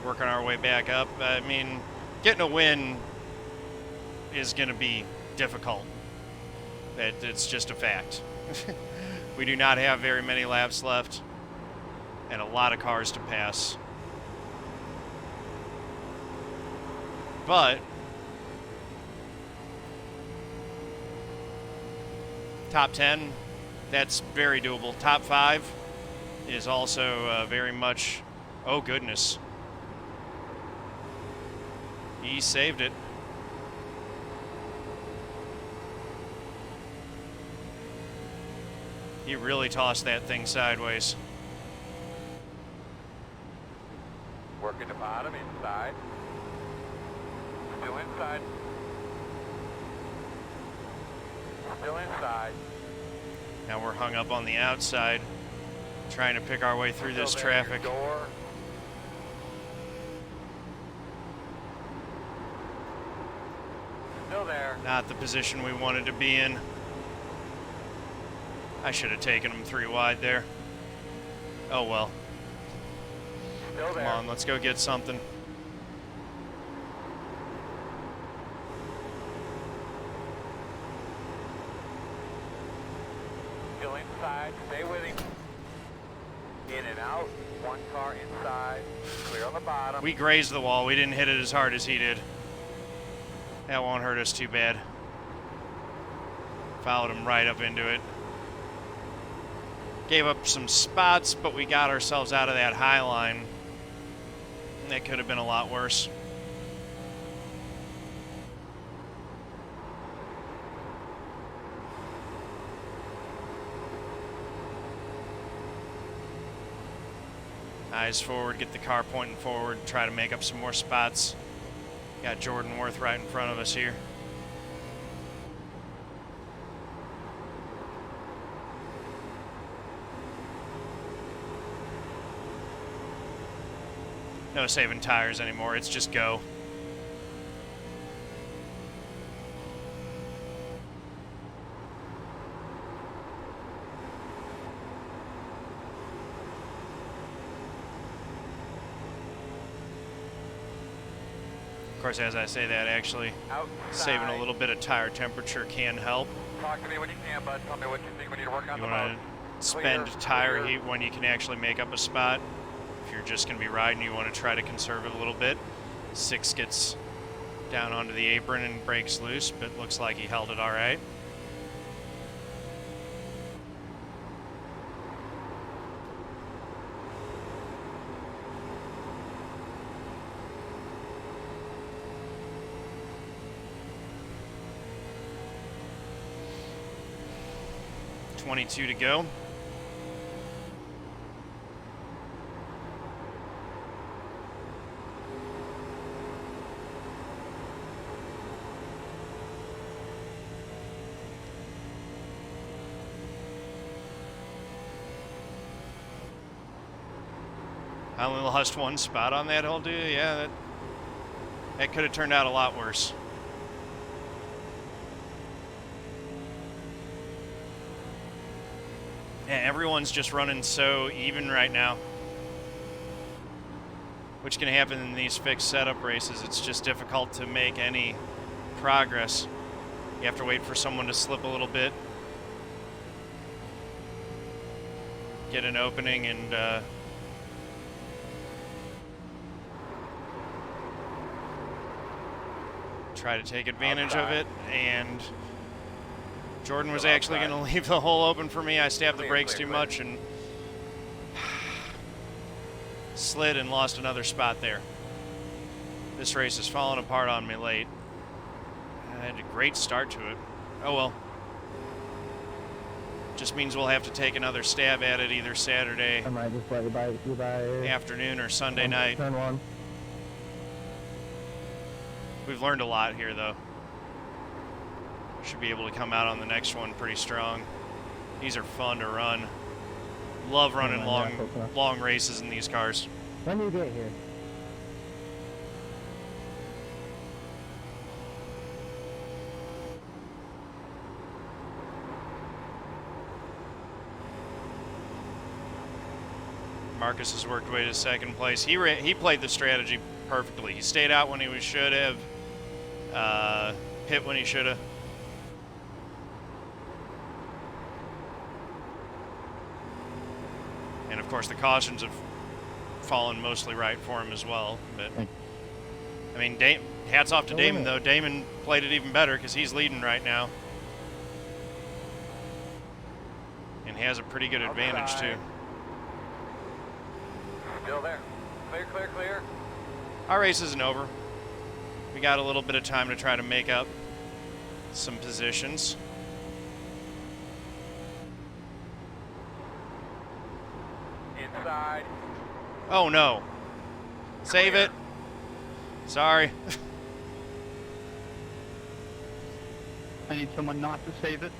Working our way back up. I mean, getting a win is going to be difficult. It's just a fact. We do not have very many laps left and a lot of cars to pass. But top 10, that's very doable. Top 5 is also very much, oh goodness. He saved it. He really tossed that thing sideways. Working the bottom, inside. Still inside. Still inside. Now we're hung up on the outside, trying to pick our way through this Still there, traffic. your door. Still there. Not the position we wanted to be in. I should have taken him 3 wide there. Oh well. Still Come there. on, let's go get something. Still inside. Stay with him. In and out. 1 car inside. Clear on the bottom. We grazed the wall. We didn't hit it as hard as he did. That won't hurt us too bad. Followed him right up into it. Gave up some spots, but we got ourselves out of that high line. That could have been a lot worse. Eyes forward, get the car pointing forward, try to make up some more spots. Got Jordan Werth right in front of us here. No saving tires anymore, it's just go. Of course, as I say that, actually saving a little bit of tire temperature can help. Talk to me when you can, bud. Tell me what you think we need to work on You the want most. to spend tire heat when you can actually make up a spot. If you're just going to be riding, you want to try to conserve it a little bit. 6 gets down onto the apron and breaks loose, but looks like he held it all right. .22 to go. I only lost 1 spot on that whole deal. Yeah, that could have turned out a lot worse. Yeah, everyone's just running so even right now, which can happen in these fixed setup races. It's just difficult to make any progress. You have to wait for someone to slip a little bit, get an opening, and try to take advantage of it. And Jordan was actually going to leave the hole open for me. I stabbed the brakes too much and slid and lost another spot there. This race is falling apart on me late. I had a great start to it. Oh well. Just means we'll have to take another stab at it either Saturday I might just let you by afternoon or Sunday night. Turn 1. We've learned a lot here, though. Should be able to come out on the next one pretty strong. These are fun to run. Love running Yeah, close enough. long races in these cars. When do you get here? Marcus has worked way to second place. He played the strategy perfectly. He stayed out when he should have, pit when he should have. And of course the cautions have fallen mostly right for him as well. But I mean, hats off to Damon though. Damon played it even better because he's leading right now. And he has a pretty good advantage too. Still there. Clear, clear, clear. Our race isn't over. We got a little bit of time to try to make up some positions. Inside. Oh no. Save it. Sorry. I need someone not to save it.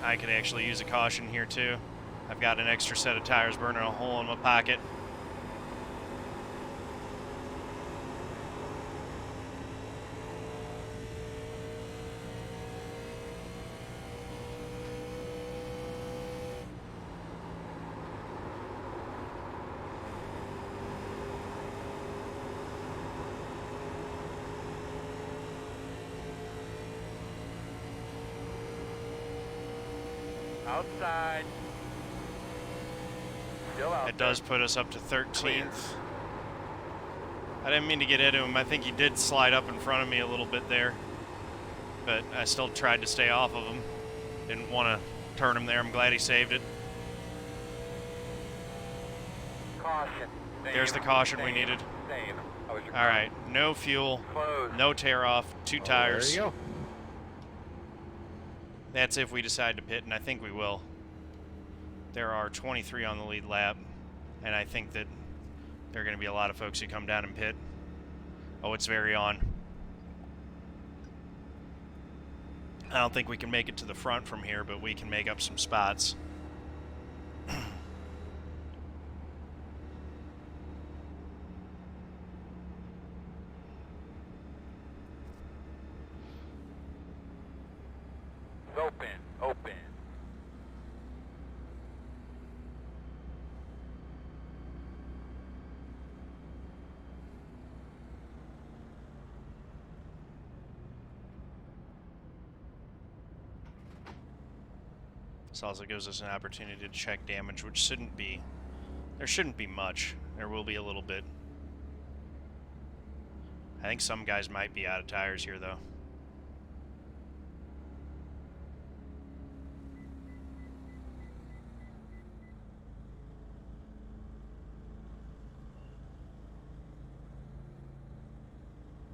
I could actually use a caution here too. I've got an extra set of tires burning a hole in my pocket. Outside. Still out It does put us up to 13th. I didn't mean to get into him. I think he did slide up in front of me a little bit there. But I still tried to stay off of him. Didn't want to turn him there. I'm glad he saved it. Caution. There's the caution we needed. Save. All right, no fuel, no tear off, 2 tires. There you go. That's if we decide to pit, and I think we will. There are 23 on the lead lap, and I think that there are going to be a lot of folks who come down and pit. Oh, it's very on. I don't think we can make it to the front from here, but we can make up some spots. Open, open. This also gives us an opportunity to check damage, which shouldn't be, there shouldn't be much. There will be a little bit. I think some guys might be out of tires here, though.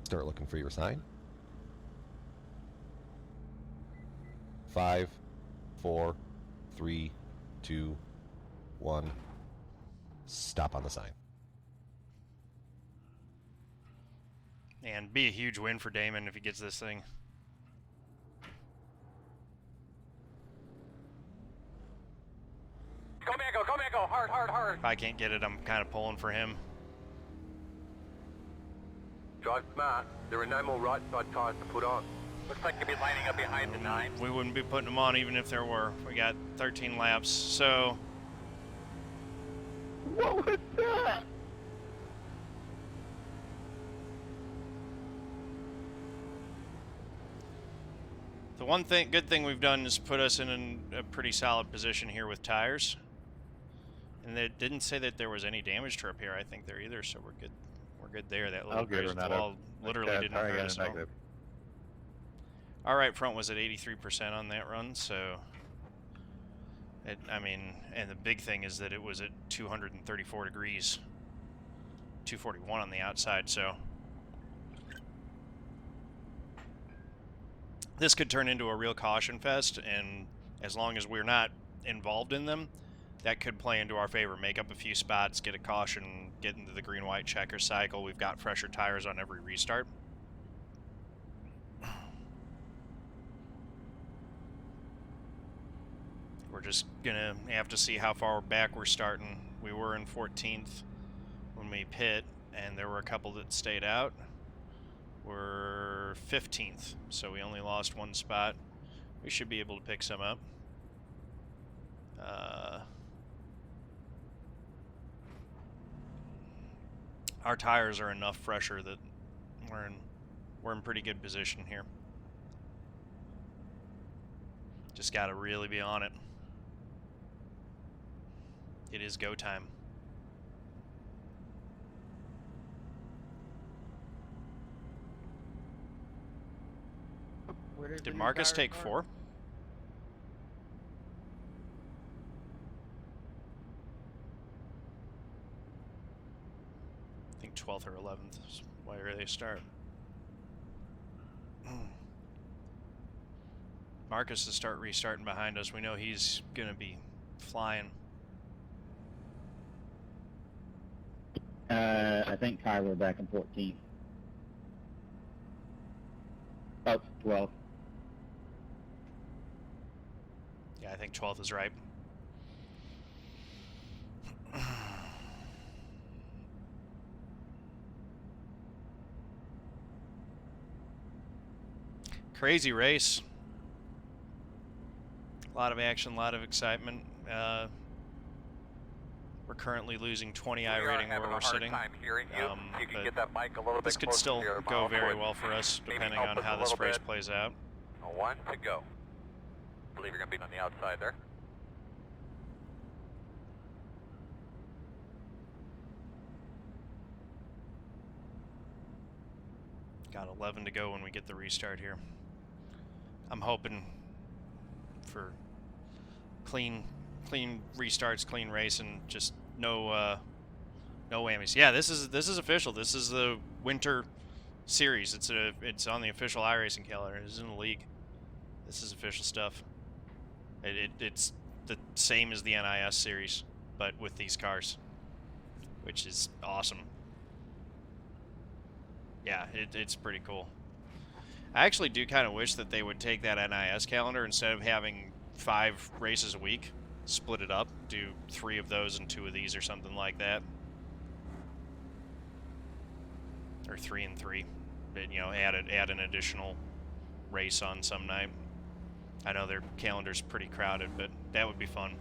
Start looking for your sign. 5, 4, 3, 2, 1. Stop on the sign. And be a huge win for Damon if he gets this thing. Go Mango, hard, hard, hard. If I can't get it, I'm kind of pulling for him. Drive smart. There are no more right side tyres to put on. Looks like you'll be lining up behind the 9. We wouldn't be putting them on even if there were. We got 13 laps, so... What was that? The one good thing we've done is put us in a pretty solid position here with tires. And they didn't say that there was any damage to repair, I think, there either, so we're good. We're good there. That little grazed wall literally didn't hurt us at all. Our right front was at 83% on that run, so... I mean, and the big thing is that it was at 234 degrees. 241 on the outside, so... This could turn into a real caution fest, and as long as we're not involved in them, that could play into our favor. Make up a few spots, get a caution, get into the green-white checker cycle. We've got fresher tires on every restart. we're just gonna have to see how far back we're starting. We were in 14th when we pit, and there were a couple that stayed out. We're 15th, so we only lost one spot. We should be able to pick some up. Our tires are enough fresher that we're in pretty good position here. Just gotta really be on it. It is go time. Did Marcus take 4? I think 12th or 11th is where they start. Marcus is restarting behind us. We know he's gonna be flying. I think Kyler back in 14th. Oh, 12th. Yeah, I think 12th is right. Crazy race. A lot of action, a lot of excitement. We're currently losing 20 iRating where we're sitting. But this could still go very well for us, depending on how this race plays out. 1 to go. I believe you're going to be on the outside there. Got 11 to go when we get the restart here. I'm hoping for clean restarts, clean race, and just no whammies. Yeah, this is official. This is the winter series. It's on the official iRacing calendar. It's in the league. This is official stuff. It's the same as the NIS series, but with these cars, which is awesome. Yeah, it's pretty cool. I actually do kind of wish that they would take that NIS calendar, instead of having 5 races a week, split it up, do 3 of those and 2 of these or something like that. Or 3 and 3. But, you know, add an additional race on some night. I know their calendar's pretty crowded, but that would be fun.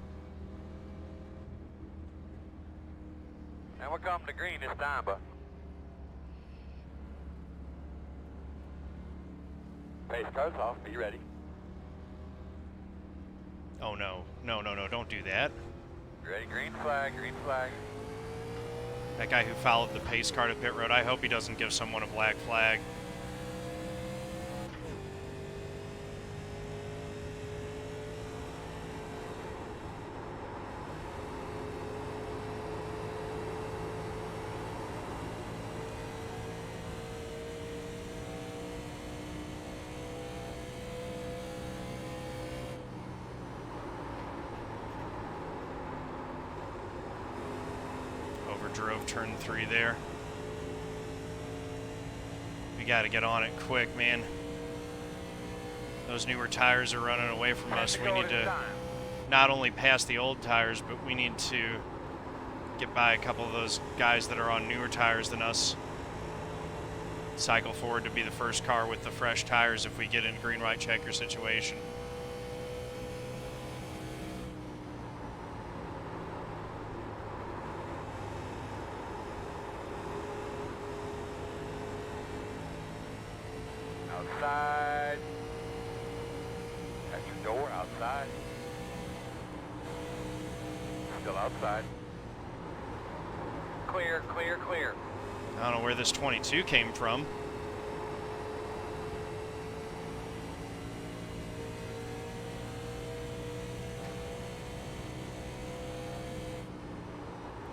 And we're coming to green this time, but pace car's off. Are you ready? Oh no, don't do that. Ready, green flag, green flag. That guy who followed the pace car to pit road, I hope he doesn't give someone a black flag. Drove turn 3 there. We got to get on it quick, man. Those newer tires are running away from us. We need to not only pass the old tires, but we need to get by a couple of those guys that are on newer tires than us. Cycle forward to be the first car with the fresh tires if we get in a green-white checker situation. Outside. At your door, outside. Still outside. Clear, clear, clear. I don't know where this 22 came from.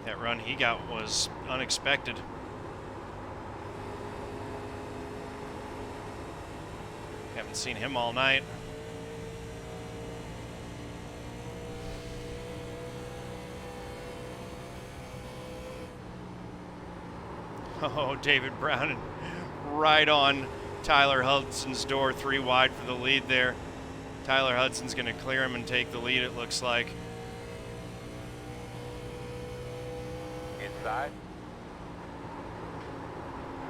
That run he got was unexpected. Haven't seen him all night. Oh, David Brown right on Tyler Hudson's door, 3 wide for the lead there. Tyler Hudson's going to clear him and take the lead, it looks like. Inside.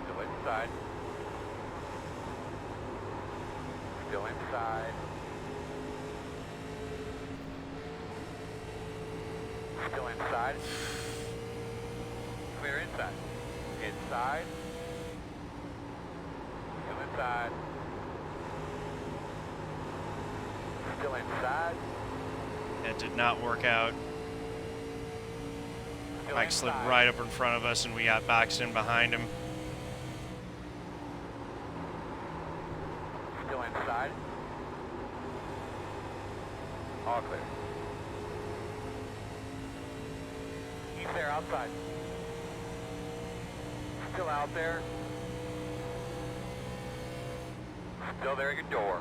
Still inside. Still inside. Still inside. Clear inside. Inside. Still inside. Still inside. That did not work out. Still Mike slid inside. right up in front of us and we got boxed in behind him. Still inside. All clear. He's there outside. Still out there. Still there at your door.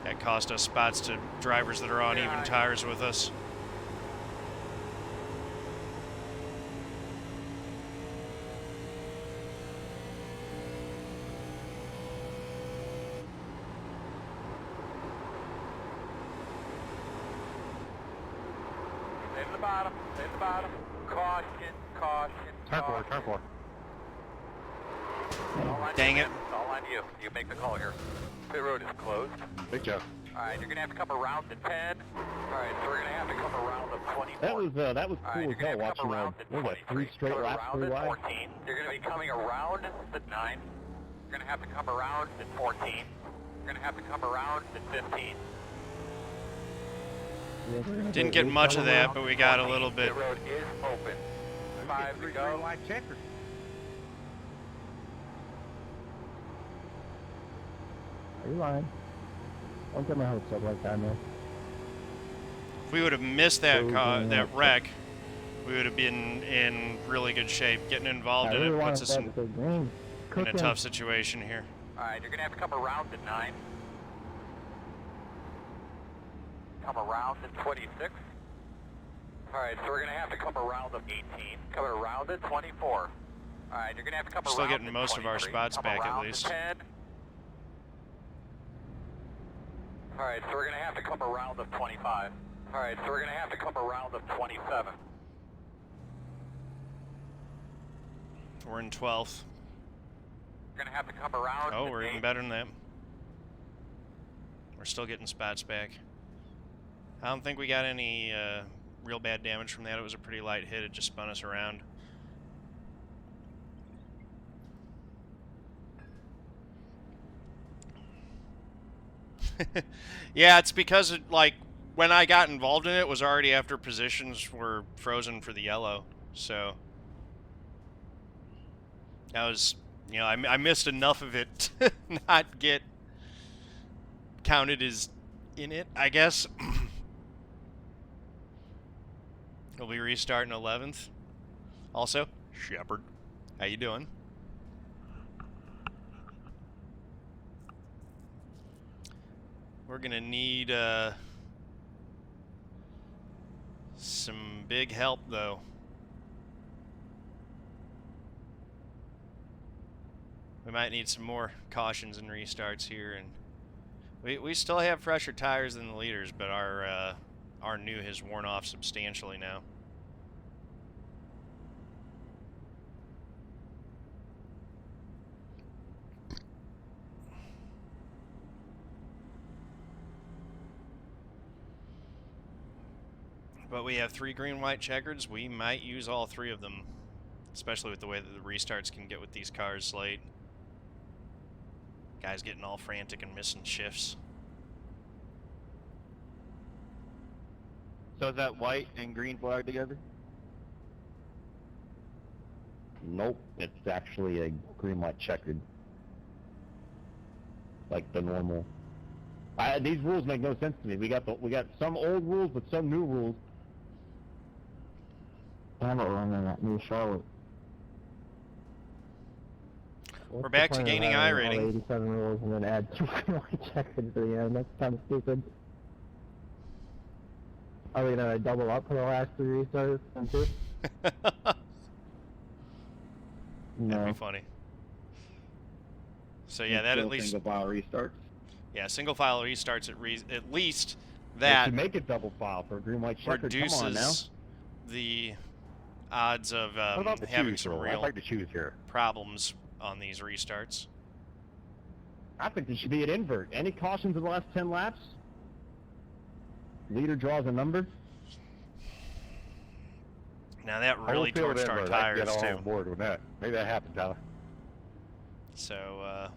That cost us spots to drivers that are on even tires with us. Stay to the bottom. Stay to the bottom. Caution, caution, Turn caution. 4, turn 4. All on Dang you, it. man. All on you. You make the call here. Pit road is closed. Big job. Alright, you're gonna have to come around to 10. Alright, so we're gonna have to come around to 24. That was Alright, cool you're as gonna hell have to come watching around to what was that, 3 23. straight Come laps, around 3 at wide. 14. You're gonna be coming around at 9. You're gonna have to come around at 14. You're gonna have to come around at 15. Didn't get much of that, but we got a little bit. The road is open. 5 to go. White checker. Are you lying? Don't get my hopes up like that, man. If we would have missed that that wreck, we would have been in really good shape. Getting involved in it puts us in a tough situation here. Alright, you're gonna have to come around to 9. Come around to 26. Alright, so we're gonna have to come around to 18. Come around to 24. Alright, you're gonna have to come Still around getting to most of our 23. spots Come back at around to least. 10. Alright, so we're gonna have to come around to 25. Alright, so we're gonna have to come around to 27. We're in 12th. We're gonna have to come around Oh, to we're 8. even better than that. We're still getting spots back. I don't think we got any real bad damage from that. It was a pretty light hit. It just spun us around. Yeah, it's because it, like, when I got involved in it, it was already after positions were frozen for the yellow. So that was, you know, I missed enough of it to not get counted as in it, I guess. We'll be restarting 11th. Also, Shepard, how you doing? We're gonna need some big help though. We might need some more cautions and restarts here, and we still have fresher tires than the leaders, but our new has worn off substantially now. But we have 3 green-white checkers. We might use all 3 of them, especially with the way that the restarts can get with these cars late. Guys getting all frantic and missing shifts. So is that white and green flag together? Nope, it's actually a green light checkered. Like the normal. These rules make no sense to me. We got some old rules, but some new rules. I'm not running that new Charlotte. We're back to gaining I rating. 87 rules and then add 2 white checkers to the end. That's kind of stupid. Are we gonna double up for the last 3 restarts and 2? That'd be funny. So yeah, that at least. Single file restarts. Yeah, single file restarts at least They that should make it double file for a green white checkered. Come on now. reduces the odds of What about the having choose some rule? I'd real like to choose here. problems on these restarts. I think there should be an invert. Any cautions in the last 10 laps? Leader draws a number. Now that really torched our tires get all too. on board with that. Maybe that happens, Tyler. So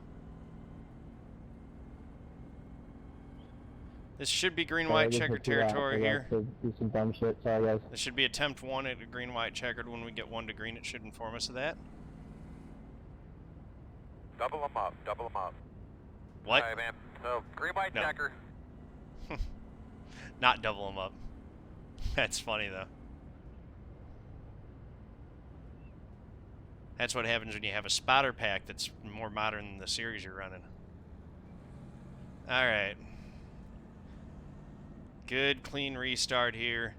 this should be green Sorry, white this is checkered too loud. territory I here. like to do some dumb shit. Sorry, guys. This should be attempt 1 at a green white checkered. When we get 1 to green, it should inform us of that. Double them up. Double them up. What? All right, man. So green white No. checker. Not double them up. That's funny though. That's what happens when you have a spotter pack that's more modern than the series you're running. Alright. Good, clean restart here.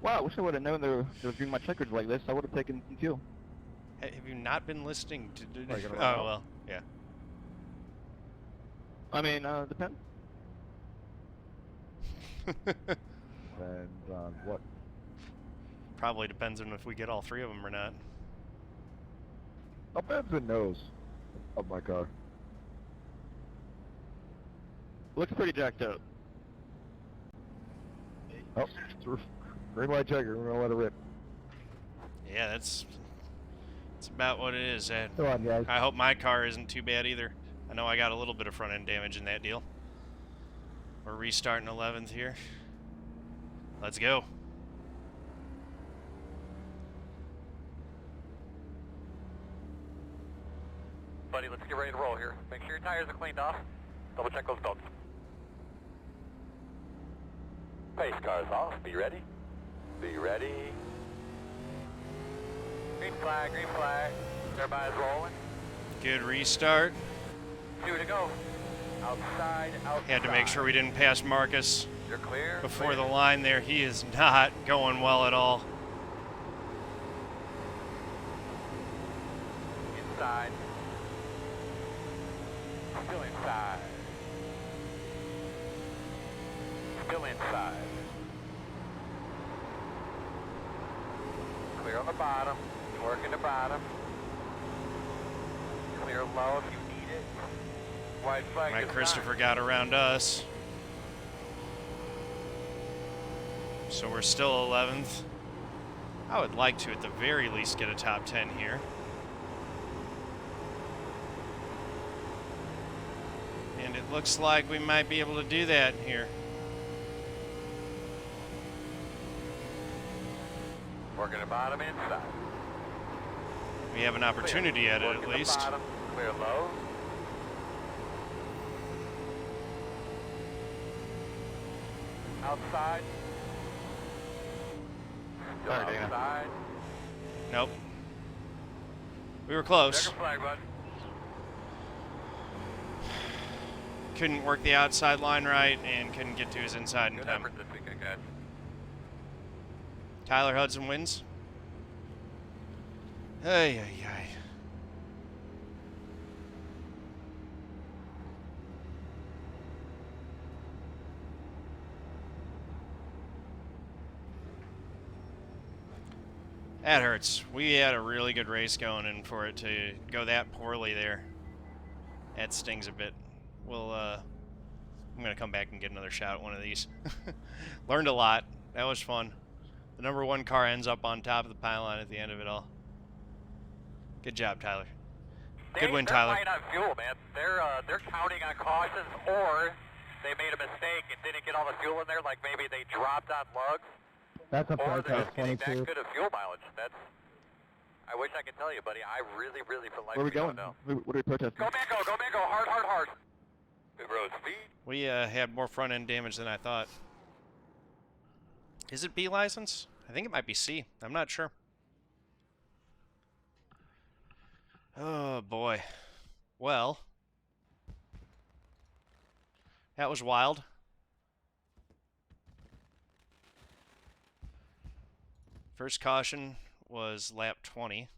Wow, I wish I would have known there was green white checkers like this. I would have taken some fuel. Have you not been listening to... Are you gonna Oh, run out? well, yeah. I mean, depends. And what? Probably depends on if we get all 3 of them or not. Depends the nose of my car. Looks pretty jacked up. Oh, green white checker. We're gonna let it rip. Yeah, that's about what it is. Come on, guys. I hope my car isn't too bad either. I know I got a little bit of front end damage in that deal. We're restarting 11th here. Let's go. Buddy, let's get ready to roll here. Make sure your tires are cleaned off. Double check those belts. Pace cars off. Be ready. Be ready. Green flag, green flag. Everybody's rolling. Good restart. 2 to go. Outside, outside. Had to make sure we didn't pass Marcus You're clear. before clear. the line there. He is not going well at all. Inside. Still inside. Still inside. Clear on the bottom. Working the bottom. Clear low if you need it. White flag Mike is Christopher got around us. So we're still 11th. I would like to, at the very least, get a top 10 here. And it looks like we might be able to do that here. Working the bottom inside. We have an opportunity at it, Working at the least. bottom, clear low. Outside. Still All right, Dana. outside. Nope. We were close. Checker flag, bud. Couldn't work the outside line right and couldn't get to his inside in Good time. effort this weekend, guys. Tyler Hudson wins. Ay, ay, ay. That hurts. We had a really good race going, and for it to go that poorly there, that stings a bit. We'll, I'm gonna come back and get another shot at one of these. Learned a lot. That was fun. The number 1 car ends up on top of the pylon at the end of it all. Good job, Tyler. Good win, Tyler. They're light on fuel, man. They're counting on cautions, or they made a mistake and didn't get all the fuel in there, like maybe they dropped on lugs. That's a Or protest, they're just getting that 22. good of fuel mileage. I wish I could tell you, buddy. I really, for life, Where are we don't going? know. What are we protesting? Go Mango, hard, hard, hard. Good road speed. We had more front end damage than I thought. Is it B license? I think it might be C. I'm not sure. Oh boy. Well, that was wild. First caution was lap 20.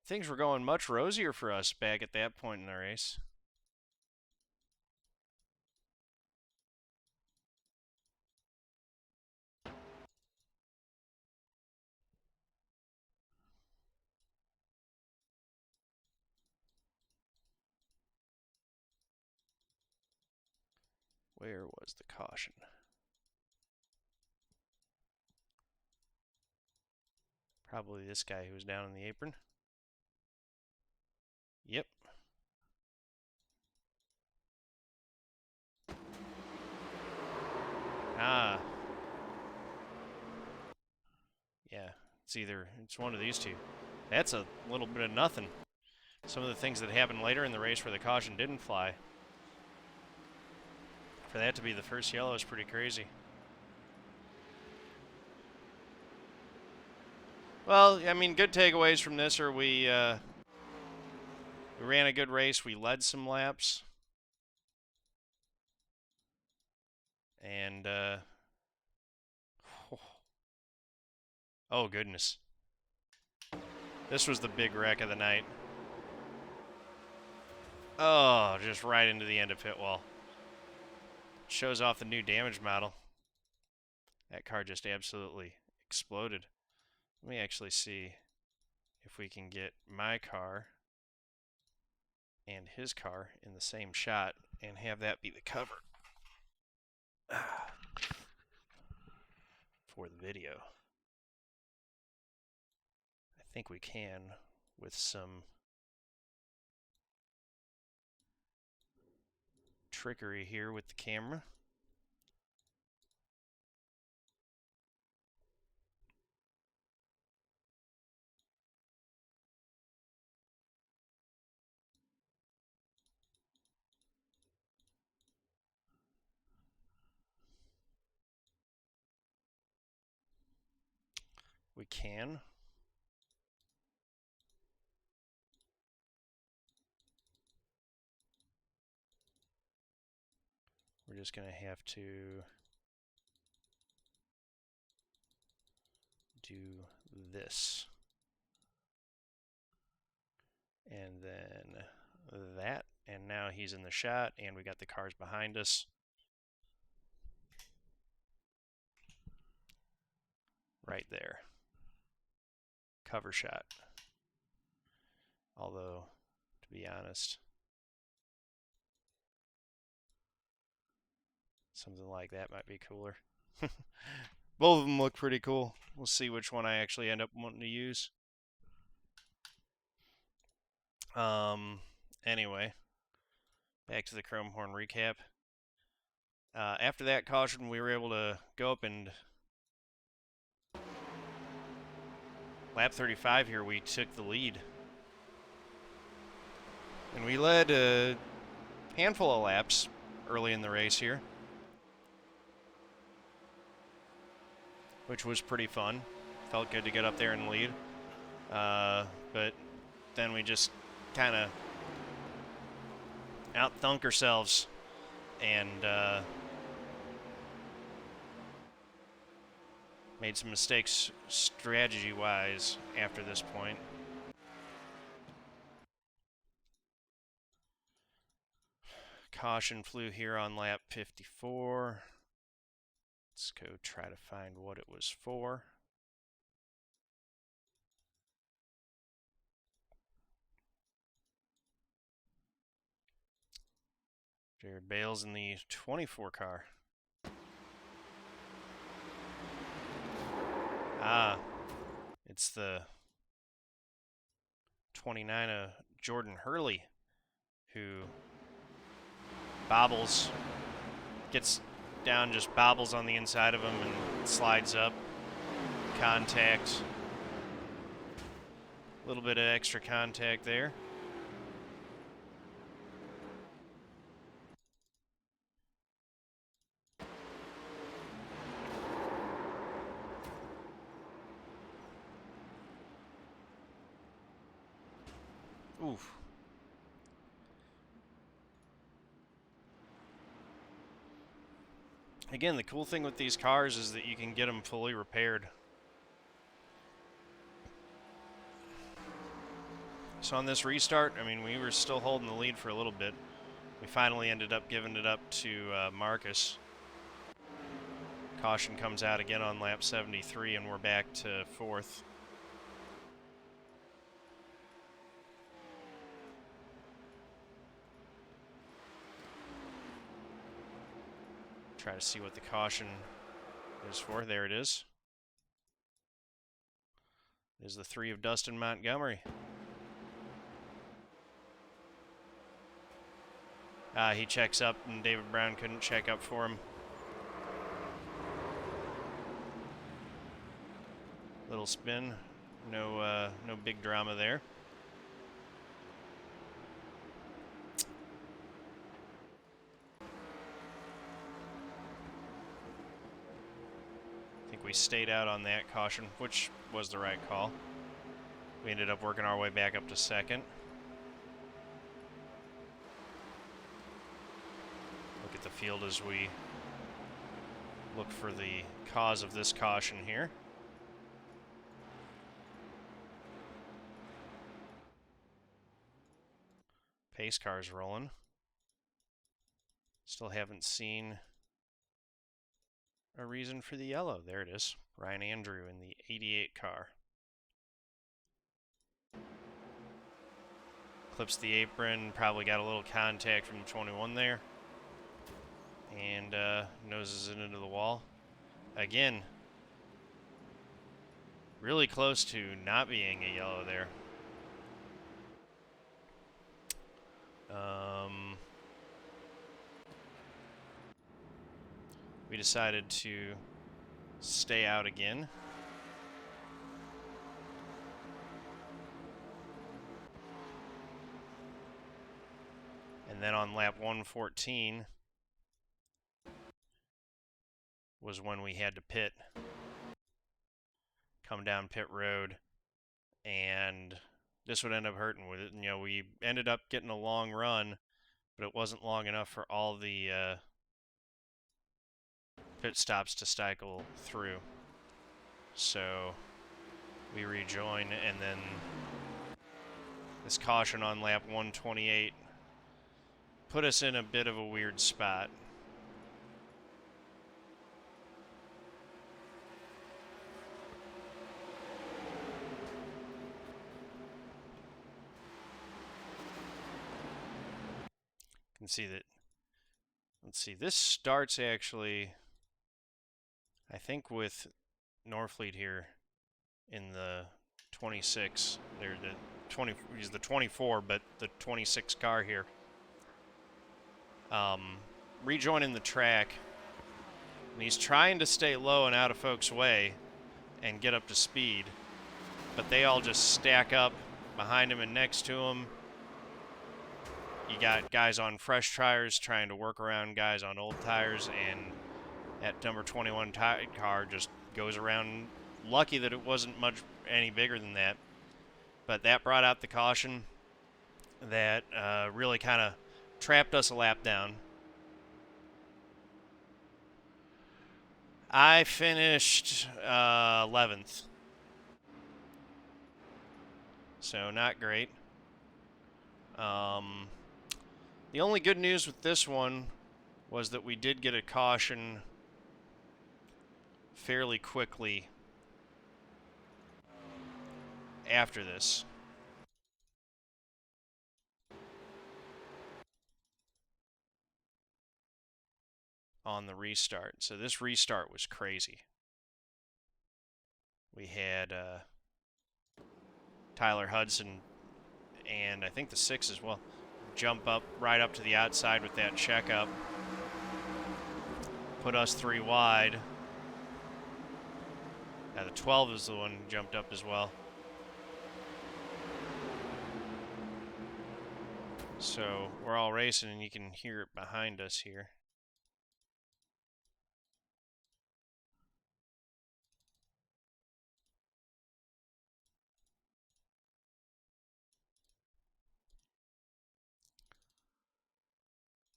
Things were going much rosier for us back at that point in the race. Where was the caution? Probably this guy who was down in the apron. Yep. Ah. Yeah, it's one of these two. That's a little bit of nothing. Some of the things that happened later in the race where the caution didn't fly. For that to be the first yellow is pretty crazy. Well, I mean, good takeaways from this are we ran a good race. We led some laps. And, oh, goodness. This was the big wreck of the night. Oh, just right into the end of pit wall. Shows off the new damage model. That car just absolutely exploded. Let me actually see if we can get my car and his car in the same shot and have that be the cover for the video. I think we can with some trickery here with the camera. We can. We're just going to have to do this. And then that. And now he's in the shot, and we got the cars behind us. Right there. Cover shot. Although, to be honest, something like that might be cooler. Both of them look pretty cool. We'll see which one I actually end up wanting to use. Anyway, back to the Chrome Horn recap. After that caution, we were able to go up and lap 35 here, we took the lead. And we led a handful of laps early in the race here, which was pretty fun. Felt good to get up there and lead. But then we just kind of out-thunk ourselves and made some mistakes strategy-wise after this point. Caution flew here on lap 54. Let's go try to find what it was for. Jarod Bailes in the 24 car. Ah, it's the 29 of Jordan Herrley, who bobbles, gets down, just bobbles on the inside of him and slides up. Contact. A little bit of extra contact there. Oof. Again, the cool thing with these cars is that you can get them fully repaired. So on this restart, I mean, we were still holding the lead for a little bit. We finally ended up giving it up to Marcus. Caution comes out again on lap 73, and we're back to 4th. Try to see what the caution is for. There it is. It is the 3 of Dustin Montgomery. He checks up, and David Brown couldn't check up for him. Little spin, no big drama there. I think we stayed out on that caution, which was the right call. We ended up working our way back up to 2nd. Look at the field as we look for the cause of this caution here. Pace car's rolling. Still haven't seen a reason for the yellow. There it is. Ryan Andrew in the 88 car. Clips the apron, probably got a little contact from the 21 there. And noses it into the wall. Again, really close to not being a yellow there. We decided to stay out again. And then on lap 114 was when we had to pit. Come down pit road, and this would end up hurting with it. You know, we ended up getting a long run, but it wasn't long enough for all the pit stops to cycle through. So we rejoin, and then this caution on lap 128 put us in a bit of a weird spot. Can see that. Let's see, this starts actually, I think, with Norfleet here in the 26. They're the 20. He's the 24, but the 26 car here. Rejoining the track, and he's trying to stay low and out of folks' way and get up to speed, but they all just stack up behind him and next to him. You got guys on fresh tires trying to work around guys on old tires, and that number 21 car just goes around. Lucky that it wasn't much any bigger than that, but that brought out the caution that really kind of trapped us a lap down. I finished 11th, so not great. The only good news with this one was that we did get a caution fairly quickly after this. On the restart. So this restart was crazy. We had Tyler Hudson and I think the 6 as well jump up right up to the outside with that checkup. Put us 3 wide. Now the 12 is the one who jumped up as well. So we're all racing, and you can hear it behind us here.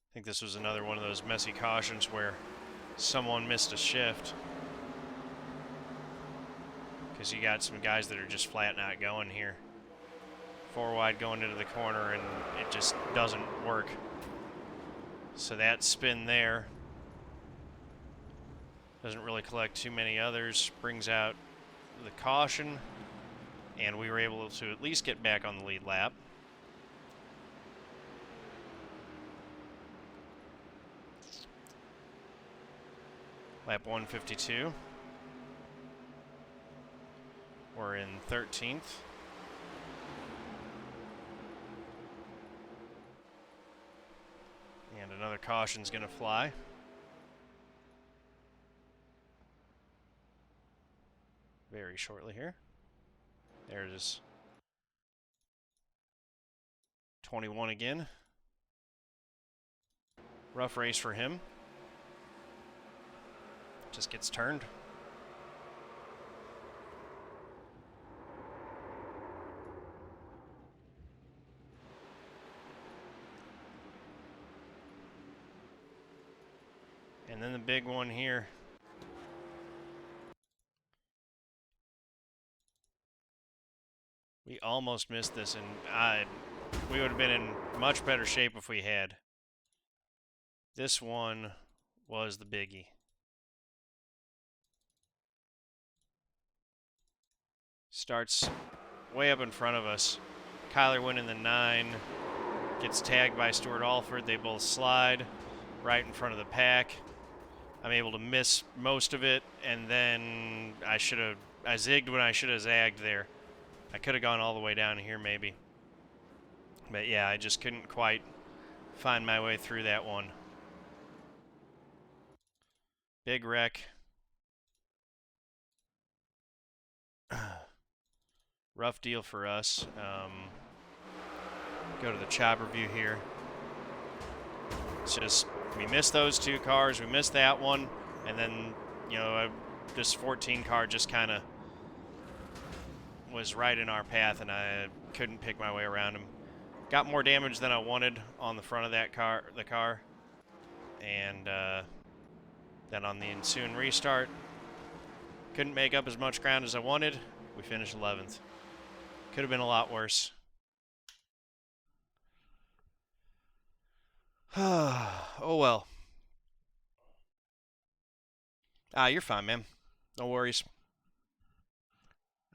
I think this was another one of those messy cautions where someone missed a shift. Because you got some guys that are just flat not going here 4 wide going into the corner, and it just doesn't work. So that spin there doesn't really collect too many others, brings out the caution, and we were able to at least get back on the lead lap. Lap 152. We're in 13th. And another caution's going to fly. Very shortly here. There's 21 again. Rough race for him. Just gets turned. And then the big one here. We almost missed this, and we would have been in much better shape if we had. This one was the biggie. Starts way up in front of us. Kyler Wynn in the 9 gets tagged by Stuart Alford. They both slide right in front of the pack. I'm able to miss most of it, and then I zigged when I should have zagged there. I could have gone all the way down here maybe. But yeah, I just couldn't quite find my way through that one. Big wreck. Rough deal for us. Go to the chopper view here. It's just, we missed those 2 cars, we missed that one, and then, you know, this 14 car just kind of was right in our path, and I couldn't pick my way around him. Got more damage than I wanted on the front of that car, and then on the ensuing restart, couldn't make up as much ground as I wanted. We finished 11th. Could have been a lot worse. Oh well. You're fine, man. No worries.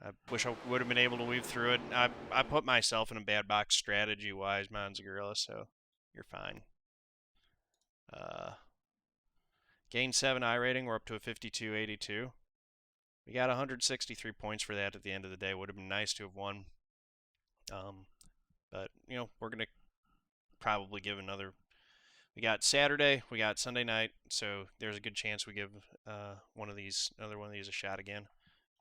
I wish I would have been able to weave through it. I put myself in a bad box strategy-wise, mine's a gorilla, so you're fine. Gain 7 iRating, we're up to a 52.82. We got 163 points for that at the end of the day. Would have been nice to have won. But, you know, we're going to probably give another... We got Saturday, we got Sunday night, so there's a good chance we give another one of these a shot again.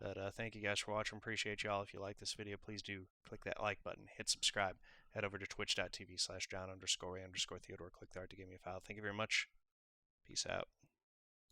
But thank you guys for watching. Appreciate y'all. If you like this video, please do click that like button, hit subscribe, head over to twitch.tv/John_A_Theodore. Click there to give me a follow. Thank you very much. Peace out.